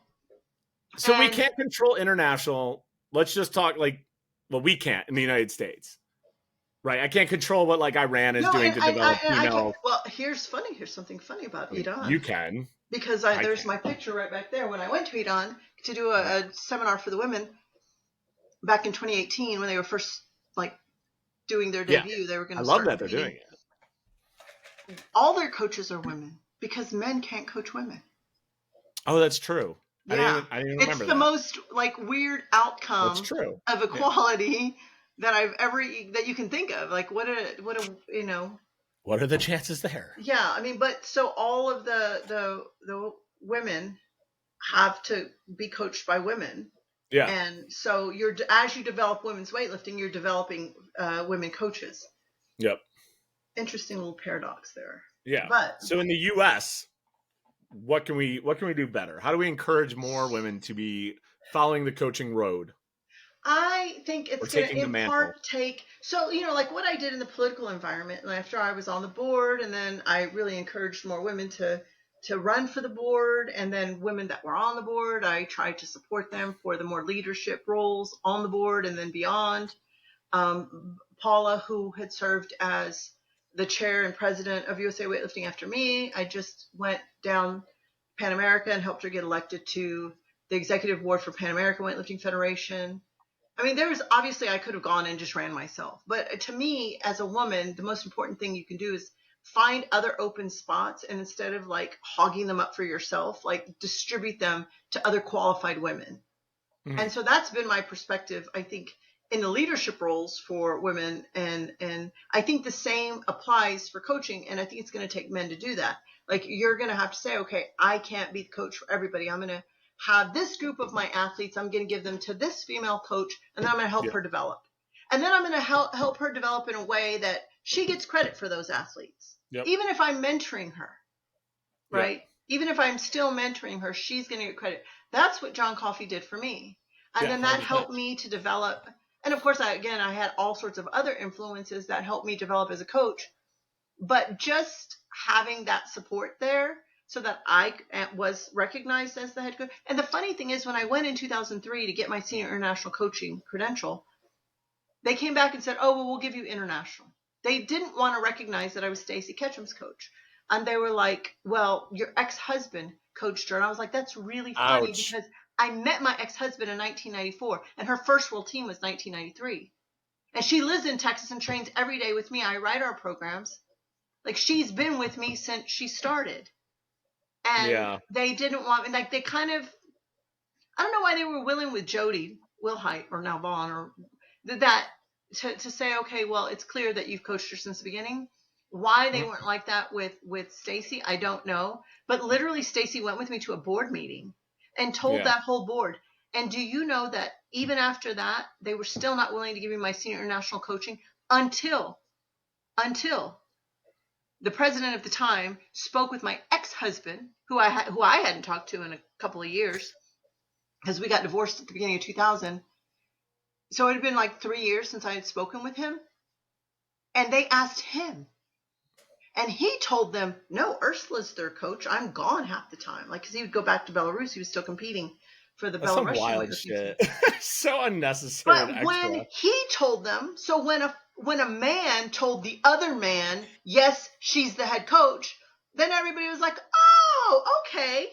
A: So we can't control international. Let's just talk we can't in the United States. Right. I can't control what like Iran is doing to develop female.
B: Well, here's something funny about Iran.
A: You can.
B: Because there's my picture right back there. When I went to Iran to do a seminar for the women back in 2018, when they were first like doing their debut, they were going to
A: I love that they're doing it.
B: All their coaches are women because men can't coach women.
A: Oh, that's true.
B: Yeah.
A: I didn't remember
B: it's the most like weird outcome of equality that you can think of. Like what are the
A: chances there?
B: Yeah, I mean, but so all of the women have to be coached by women.
A: Yeah.
B: And so as you develop women's weightlifting, you're developing women coaches.
A: Yep.
B: Interesting little paradox there.
A: Yeah.
B: But
A: so in the US, what can we do better? How do we encourage more women to be following the coaching road
B: I think
A: or
B: it's going to
A: taking the
B: in
A: mantle?
B: part take, so, like what I did in the political environment, and after I was on the board, and then I really encouraged more women to run for the board, and then women that were on the board, I tried to support them for the more leadership roles on the board and then beyond. Paula, who had served as the chair and president of USA Weightlifting after me, I just went down Pan America and helped her get elected to the executive board for Pan American Weightlifting Federation. I mean, obviously I could have gone and just ran myself, but to me, as a woman, the most important thing you can do is find other open spots, and instead of like hogging them up for yourself, like distribute them to other qualified women.
A: Mm-hmm.
B: And so that's been my perspective, I think, in the leadership roles for women. And I think the same applies for coaching. And I think it's going to take men to do that. Like, you're going to have to say, okay, I can't be the coach for everybody. I'm going to have this group of my athletes. I'm going to give them to this female coach, and then I'm going to help her develop. And then I'm going to help her develop in a way that she gets credit for those athletes.
A: Yep.
B: Even if I'm mentoring her, right?
A: Yep.
B: Even if I'm still mentoring her, she's going to get credit. That's what John Coffey did for me. And then that
A: 100%.
B: helped me to develop. And of course, I had all sorts of other influences that helped me develop as a coach. But just having that support there so that I was recognized as the head coach. And the funny thing is, when I went in 2003 to get my senior international coaching credential, they came back and said, oh, well, we'll give you international. They didn't want to recognize that I was Stacy Ketchum's coach. And they were like, well, your ex-husband coached her. And I was like, that's really funny.
A: Ouch.
B: Because I met my ex-husband in 1994, and her first world team was 1993. And she lives in Texas and trains every day with me. I write our programs. Like, she's been with me since she started. And they didn't want, and like, they kind of, I don't know why they were willing with Jody Wilhite, or now Vaughn, or that to say, okay, well, it's clear that you've coached her since the beginning. Why they weren't like that with Stacy, I don't know. But literally, Stacy went with me to a board meeting and told that whole board. And do you know that even after that, they were still not willing to give me my senior international coaching until the president at the time spoke with my ex-husband, who I hadn't talked to in a couple of years, because we got divorced at the beginning of 2000. So it had been like 3 years since I had spoken with him. And they asked him. And he told them, no, Ursula's their coach. I'm gone half the time. Like, because he would go back to Belarus. He was still competing for the
A: That's
B: Belarusian
A: some wild shit. So unnecessary.
B: But when he told them, so when a man told the other man, yes, she's the head coach, then everybody was like, oh, okay.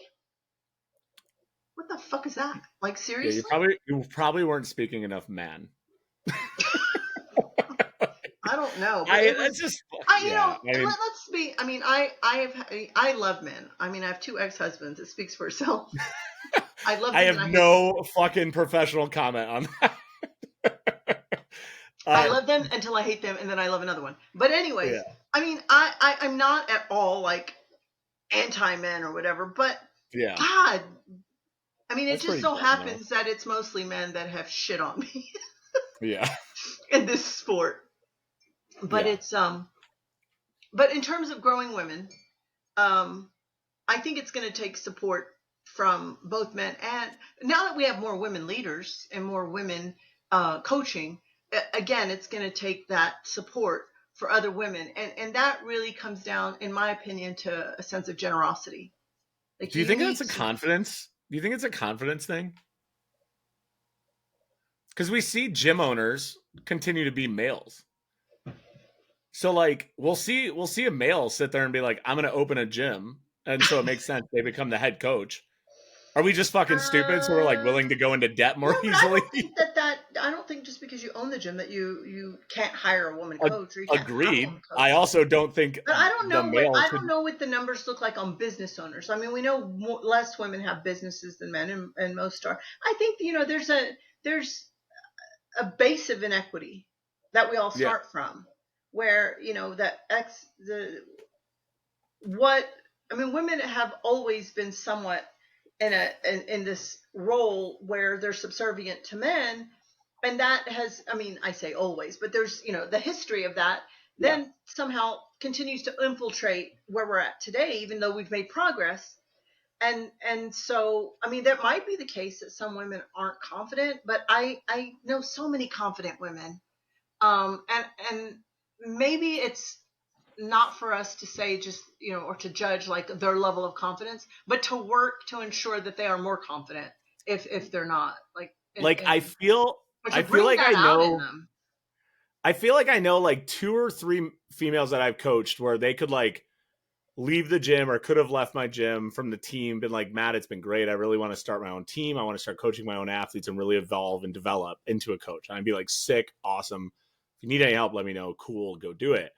B: What the fuck is that? Like, seriously?
A: Yeah, you probably weren't speaking enough man.
B: I don't know. But
A: let's
B: be. I mean, I love men. I mean, I have 2 ex-husbands. It speaks for itself. I love them.
A: I have no fucking professional comment on that.
B: I love them until I hate them, and then I love another one. But anyways, I mean, I'm not at all like anti-men or whatever. But God, I mean, it just so happens that it's mostly men that have shit on me. In this sport. But it's but in terms of growing women, I think it's going to take support from both men, and now that we have more women leaders and more women coaching, again, it's going to take that support for other women, and that really comes down, in my opinion, to a sense of generosity. Like,
A: do you think that's a confidence? Do you think it's a confidence thing? Because we see gym owners continue to be males. So like we'll see a male sit there and be like, I'm gonna open a gym, and so it makes sense they become the head coach. Are we just fucking stupid? So we're like willing to go into debt more easily?
B: I don't think just because you own the gym that you can't hire a woman coach. Or you can't
A: Agreed.
B: Coach.
A: I also don't think.
B: But I don't know what the numbers look like on business owners. I mean, we know less women have businesses than men, and most are. I think there's a base of inequity that we all start from, where that what I mean, women have always been somewhat in this role where they're subservient to men, and that has, I mean, I say always, but there's, the history of that
A: Yeah.
B: then somehow continues to infiltrate where we're at today, even though we've made progress. And so, I mean, that might be the case that some women aren't confident, but I know so many confident women. And maybe it's not for us to say just, or to judge like their level of confidence, but to work to ensure that they are more confident if they're not, like,
A: Like
B: but
A: I
B: to
A: feel
B: bring
A: like
B: that out in them.
A: I feel like I know like 2 or 3 females that I've coached where they could like leave the gym or could have left my gym from the team, been like, Matt, it's been great. I really want to start my own team. I want to start coaching my own athletes and really evolve and develop into a coach. And I'd be like, sick, awesome. If you need any help, let me know. Cool, go do it.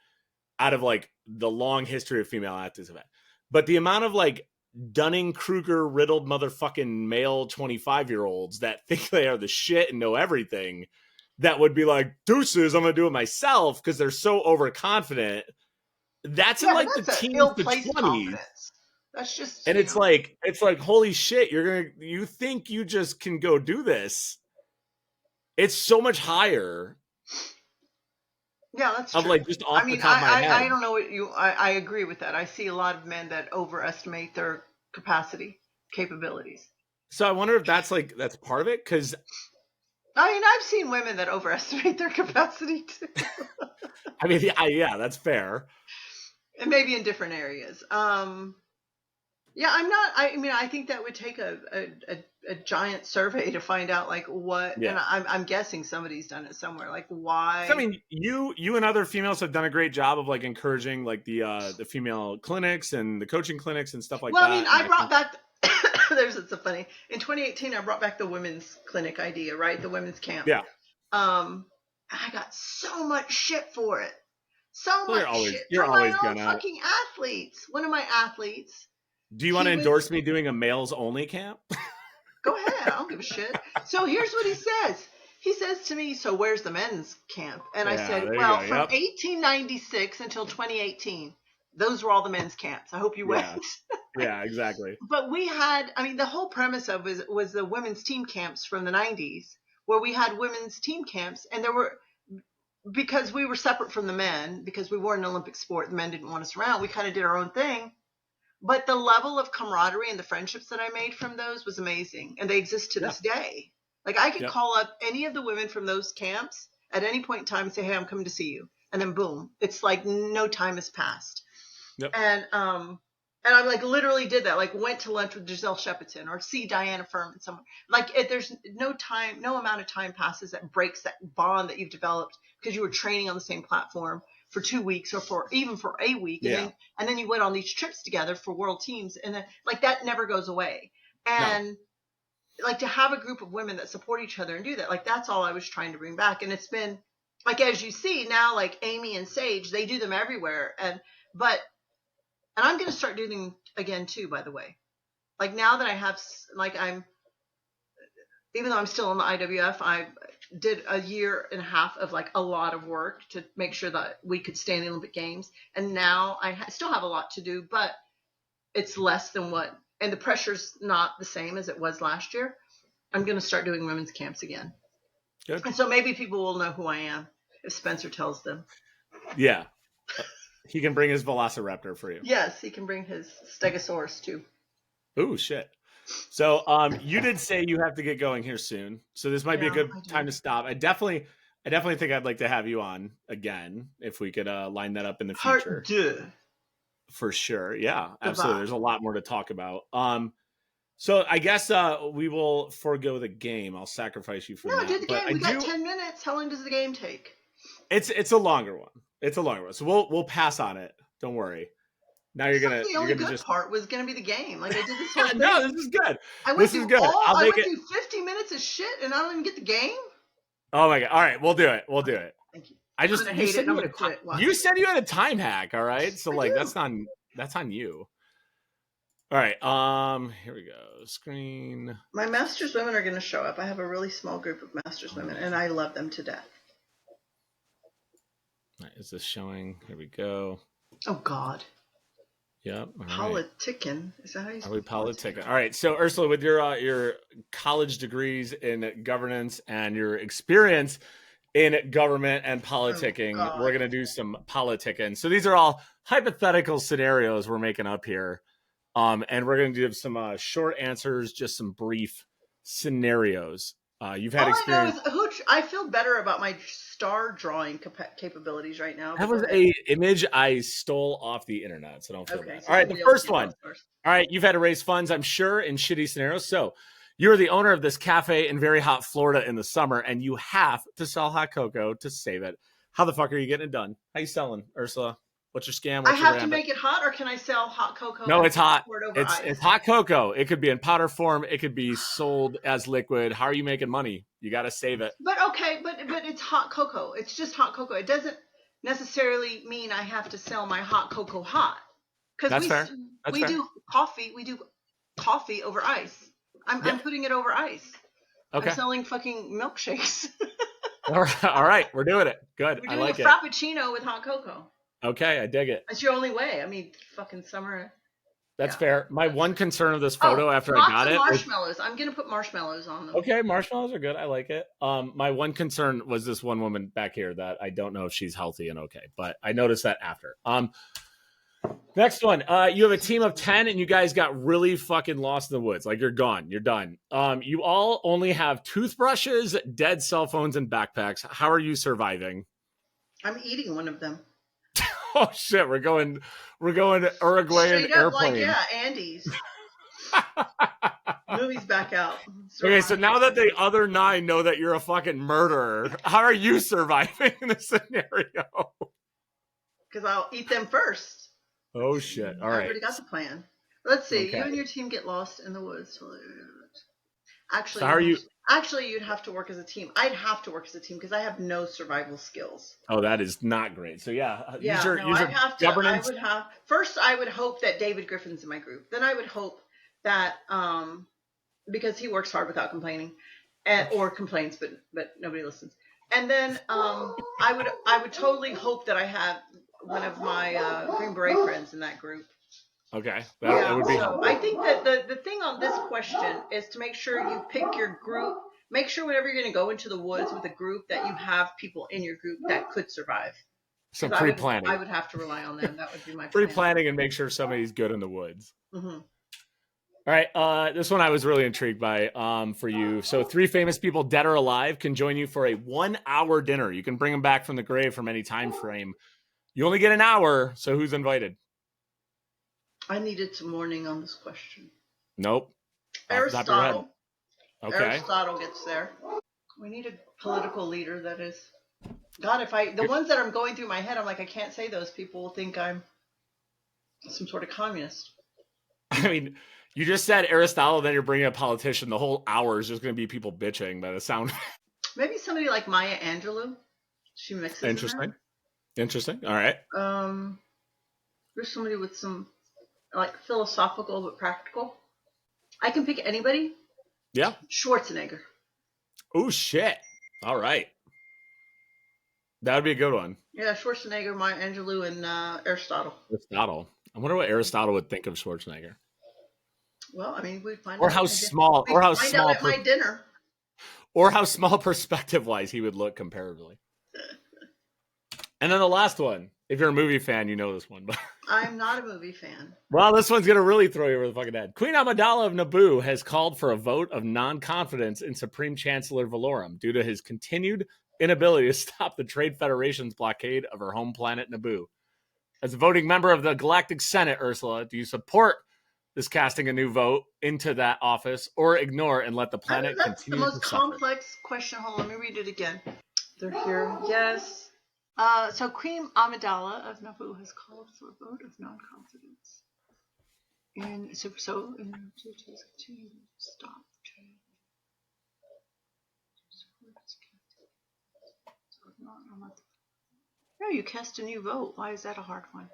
A: Out of like the long history of female athletes event. But the amount of like Dunning-Kruger riddled motherfucking male 25-year-olds that think they are the shit and know everything, that would be like, deuces, I'm going to do it myself because they're so overconfident. That's in
B: Yeah,
A: like the
B: that's a
A: teens to
B: ill-placed
A: 20s.
B: confidence. That's just,
A: And it's like, holy shit, you think you just can go do this. It's so much higher
B: yeah, that's
A: of
B: true.
A: like just
B: I
A: off the
B: mean,
A: top of my
B: I
A: head.
B: don't know what I agree with that. I see a lot of men that overestimate their capabilities.
A: So I wonder if that's part of it. Cause
B: I mean, I've seen women that overestimate their capacity too,
A: I mean, yeah, that's fair.
B: and maybe in different areas. Yeah, I'm not. I mean, I think that would take a giant survey to find out like what,
A: Yeah.
B: and I'm guessing somebody's done it somewhere. Like
A: So, I
B: why?
A: mean, you and other females have done a great job of like encouraging like the female clinics and the coaching clinics and stuff like
B: Well, I mean,
A: that. And
B: I
A: I
B: brought
A: think,
B: back. There's it's so funny. In 2018, I brought back the women's clinic idea, right? The women's camp.
A: yeah,
B: I got so much shit for it. So
A: well,
B: much shit
A: you're
B: from my
A: always
B: own
A: gonna.
B: fucking athletes. One of my athletes,
A: Do you want
B: he
A: to
B: was.
A: endorse me doing a males only camp?
B: Go ahead. I don't give a shit. So here's what he says. He says to me, "So where's the men's camp?" And I
A: Yeah,
B: said,
A: there you
B: "Well,
A: go.
B: from
A: Yep.
B: 1896 until 2018, those were all the men's camps. I hope you went."
A: Yeah. Yeah, exactly.
B: But we had, I mean, the whole premise of it was the women's team camps from the 90s, where we had women's team camps, and there were, because we were separate from the men, because we weren't an Olympic sport, the men didn't want us around. We kind of did our own thing. But the level of camaraderie and the friendships that I made from those was amazing. And they exist to
A: Yeah.
B: this day. Like I could
A: Yep.
B: call up any of the women from those camps at any point in time and say, "Hey, I'm coming to see you." And then boom, it's like no time has passed.
A: Yep.
B: And I like literally did that. Like went to lunch with Giselle Shepperton or see Diana Furman somewhere. Like there's no time, no amount of time passes that breaks that bond that you've developed because you were training on the same platform for 2 weeks or for even for a week,
A: Yeah.
B: and then you went on these trips together for world teams, and then like that never goes away.
A: No.
B: And like to have a group of women that support each other and do that, like that's all I was trying to bring back. And it's been like, as you see now, like Amy and Sage, they do them everywhere. And I'm going to start doing them again too, by the way. Like now that I have, like even though I'm still in the IWF, I did a year and a half of like a lot of work to make sure that we could stay in the Olympic Games. And now I still have a lot to do, but it's less than what, and the pressure's not the same as it was last year. I'm going to start doing women's camps again.
A: Good.
B: And so maybe people will know who I am if Spencer tells them.
A: Yeah. He can bring his Velociraptor for you.
B: Yes, he can bring his Stegosaurus too.
A: Ooh, shit. So, you did say you have to get going here soon, so this might be a
B: Yeah,
A: good
B: I do.
A: time to stop. I definitely think I'd like to have you on again if we could line that up in the future.
B: Part deux.
A: For sure. Yeah, absolutely.
B: Goodbye.
A: There's a lot more to talk about. So I guess we will forego the game. I'll sacrifice you for
B: No, do
A: now.
B: the
A: But
B: game.
A: I
B: We got
A: do.
B: 10 minutes. How long does the game take?
A: It's a longer one. It's a longer one. So we'll pass on it. Don't worry. Now
B: The only good
A: just
B: part was going to be the game. Like I did this whole thing.
A: no. This is good.
B: I went
A: This is
B: through
A: good. I'll
B: I
A: make
B: went
A: it.
B: through 50 minutes of shit and I don't even get the game.
A: Oh my god! All right, we'll do it. We'll do it.
B: Thank you.
A: I
B: I'm
A: just
B: going to
A: you
B: hate it
A: said
B: and I'm
A: you
B: going
A: had
B: to quit. Watch.
A: you said you had a time hack. All right, so
B: I
A: like
B: do.
A: that's on you. All right. Here we go. Screen.
B: My Masters women are going to show up. I have a really small group of Masters women and I love them to death.
A: All right, is this showing? Here we go.
B: Oh God.
A: Yeah. All right.
B: Politicking. Is that how you
A: Are we
B: spell
A: politicking?
B: politicking?
A: All right. So Ursula, with your college degrees in governance and your experience in government and
B: Oh
A: politicking,
B: God.
A: we're gonna do some politicking. So these are all hypothetical scenarios we're making up here. And we're gonna give some short answers, just some brief scenarios. You've had
B: All I know
A: experience.
B: is I feel better about my star drawing capabilities right now.
A: That
B: But go
A: was
B: ahead.
A: a image I stole off the internet, so don't feel
B: Okay,
A: bad.
B: so
A: All right, the
B: somebody else
A: first
B: can draw
A: one.
B: stars.
A: All right, you've had to raise funds, I'm sure, in shitty scenarios. So you're the owner of this cafe in very hot Florida in the summer, and you have to sell hot cocoa to save it. How the fuck are you getting it done? How you selling, Ursula? What's your scam?
B: I
A: What's your
B: have to
A: rabbit?
B: make it hot, or can I sell hot cocoa
A: No,
B: and
A: it's hot.
B: pour it over
A: It's
B: ice?
A: hot cocoa. It could be in powder form. It could be sold as liquid. How are you making money? You got to save it.
B: But okay, but it's hot cocoa. It's just hot cocoa. It doesn't necessarily mean I have to sell my hot cocoa hot, because
A: That's fair. That's
B: we
A: fair.
B: do coffee. We do coffee over ice.
A: Yeah.
B: I'm putting it over ice. I'm
A: Okay.
B: selling fucking milkshakes.
A: All right. All right. We're doing it. Good.
B: We're
A: I
B: doing a
A: like it.
B: frappuccino with hot cocoa.
A: Okay. I dig it.
B: It's your only way. I mean, fucking summer.
A: That's
B: Yeah.
A: fair. My one concern of this
B: Oh,
A: photo after I
B: lots
A: got
B: of
A: it was
B: marshmallows. I'm gonna put marshmallows on them.
A: okay. Marshmallows are good. I like it. My one concern was this one woman back here that I don't know if she's healthy and okay, but I noticed that after. Next one. You have a team of 10 and you guys got really fucking lost in the woods. Like you're gone. You're done. You all only have toothbrushes, dead cell phones, and backpacks. How are you surviving?
B: I'm eating one of them.
A: Oh shit, we're going Uruguayan
B: Straight up, like,
A: airplane.
B: yeah, Andes. Movie's back out.
A: Okay, so now that the other 9 know that you're a fucking murderer, how are you surviving in this scenario?
B: Because I'll eat them first.
A: Oh shit. All
B: I
A: right.
B: already got the plan. Let's see.
A: Okay.
B: You and your team get lost in the woods. Actually,
A: So how are you?
B: Actually, you'd have to work as a team. I'd have to work as a team because I have no survival skills.
A: Oh, that is not great. So yeah,
B: Yeah,
A: use your
B: I'd have to.
A: governance.
B: First, I would hope that David Griffin's in my group. Then I would hope that because he works hard without complaining, or complains, but nobody listens. And then I would totally hope that I have one of my Green Beret friends in that group.
A: Okay, that would be helpful.
B: I think that the thing on this question is to make sure you pick your group. Make sure whenever you're going to go into the woods with a group that you have people in your group that could survive.
A: Some pre-planning.
B: I would have to rely on them. That would be my
A: pre-planning and make sure somebody's good in the woods.
B: Mm-hmm.
A: All right, this one I was really intrigued by for you. So 3 famous people, dead or alive, can join you for a 1-hour dinner. You can bring them back from the grave from any time frame. You only get an hour, so who's invited?
B: I needed some warning on this question.
A: Nope.
B: Aristotle.
A: Okay.
B: Aristotle gets there. We need a political leader that is. God, the ones that I'm going through my head, I'm like, I can't say those. People will think I'm some sort of communist.
A: I mean, you just said Aristotle, then you're bringing a politician. The whole hour is just going to be people bitching by the sound.
B: Maybe somebody like Maya Angelou. She mixes.
A: Interesting. Interesting. All right.
B: There's somebody with some like philosophical but practical. I can pick anybody.
A: Yeah.
B: Schwarzenegger.
A: Oh shit. All right. That would be a good one.
B: Yeah, Schwarzenegger, Maya Angelou, and Aristotle.
A: Aristotle. I wonder what Aristotle would think of Schwarzenegger.
B: Well, I mean, we'd find
A: or
B: out.
A: How small
B: at my dinner.
A: Or how small perspective-wise he would look comparatively. And then the last one. If you're a movie fan, you know this one. But
B: I'm not a movie fan.
A: Well, this one's going to really throw you over the fucking head. Queen Amidala of Naboo has called for a vote of non-confidence in Supreme Chancellor Valorum due to his continued inability to stop the Trade Federation's blockade of her home planet Naboo. As a voting member of the Galactic Senate, Ursula, do you support this casting a new vote into that office or ignore and let the planet continue to suffer?
B: That's the most complex question. Hold on, let me read it again. They're here. Yes. So Queen Amidala of Naboo has called for a vote of non-confidence. And so in to stop trade. No, you cast a new vote. Why is that a hard one?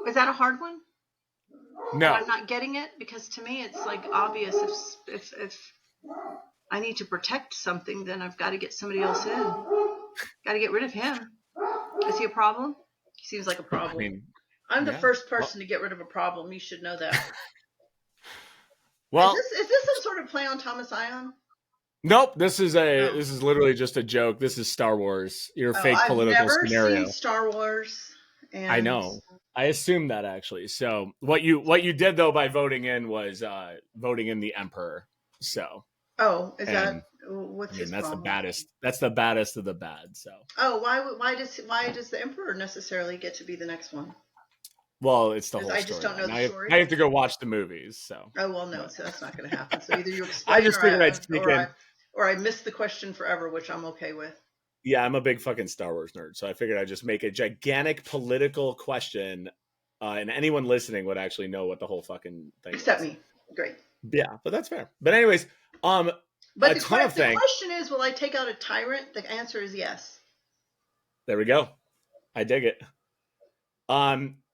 B: Is that a hard one?
A: No.
B: I'm not getting it because to me it's like obvious if I need to protect something, then I've got to get somebody else in. Got to get rid of him. Is he a problem? He seems like a problem.
A: I mean,
B: I'm the
A: Yeah.
B: first person to get rid of a problem. You should know that.
A: Well,
B: Is this some sort of play on Thomas Ion?
A: nope. This is
B: Oh.
A: literally just a joke. This is Star Wars. Your
B: Oh,
A: fake
B: I've
A: political
B: never seen
A: scenario.
B: Star Wars,
A: I
B: and
A: know. I assumed that actually. So what you did though by voting in was voting in the Emperor. So
B: oh, is
A: and
B: that what's
A: I mean
B: his
A: that's the
B: problem?
A: baddest. That's the baddest of the bad. So
B: Oh, why does the Emperor necessarily get to be the next one?
A: well, it's the
B: Because
A: whole
B: I just don't know
A: storyline.
B: the
A: I
B: story.
A: have to go watch the movies. So
B: Oh well, no,
A: but
B: so that's not going to happen. So either you
A: I
B: explain,
A: just figured I'd sneak in.
B: or I missed the question forever, which I'm okay with.
A: Yeah, I'm a big fucking Star Wars nerd, so I figured I'd just make a gigantic political question, and anyone listening would actually know what the whole fucking thing
B: Except
A: is.
B: me. Great.
A: Yeah, but that's fair. But anyways,
B: But
A: a
B: the
A: ton of things.
B: question is, will I take out a tyrant? The answer is yes.
A: There we go. I dig it.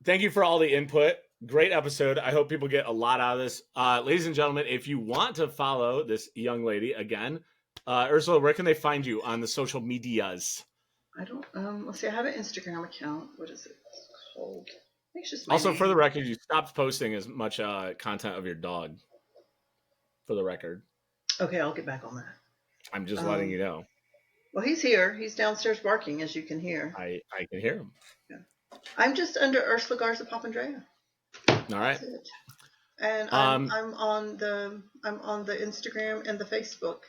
A: Thank you for all the input. Great episode. I hope people get a lot out of this. Ladies and gentlemen, if you want to follow this young lady again, Ursula, where can they find you on the social medias?
B: I don't. Let's see. I have an Instagram account. What is it called? I think it's just my
A: Also,
B: name.
A: for the record, you stopped posting as much content of your dog. For the record,
B: Okay, I'll get back on that.
A: I'm just letting you know.
B: Well, he's here. He's downstairs barking, as you can hear.
A: I can hear him.
B: Yeah. I'm just under Ursula Garza Papandrea.
A: All right.
B: That's it. And I'm on the Instagram and the Facebook,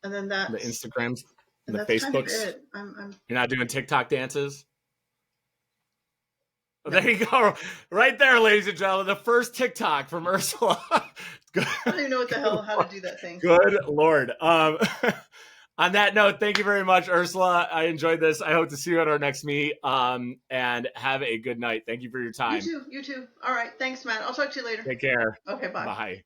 B: and then that's
A: the Instagrams,
B: and
A: the
B: that's kind of
A: Facebooks.
B: it. I'm
A: You're not doing TikTok dances.
B: no.
A: There you go, right there, ladies and gentlemen. The first TikTok from Ursula.
B: I don't even know what the hell how to do that thing.
A: Good Lord. On that note, thank you very much, Ursula. I enjoyed this. I hope to see you at our next meet. And have a good night. Thank you for your time.
B: You too. You too. All right. Thanks, Matt. I'll talk to you later.
A: Take care.
B: Okay. Bye.
A: Bye.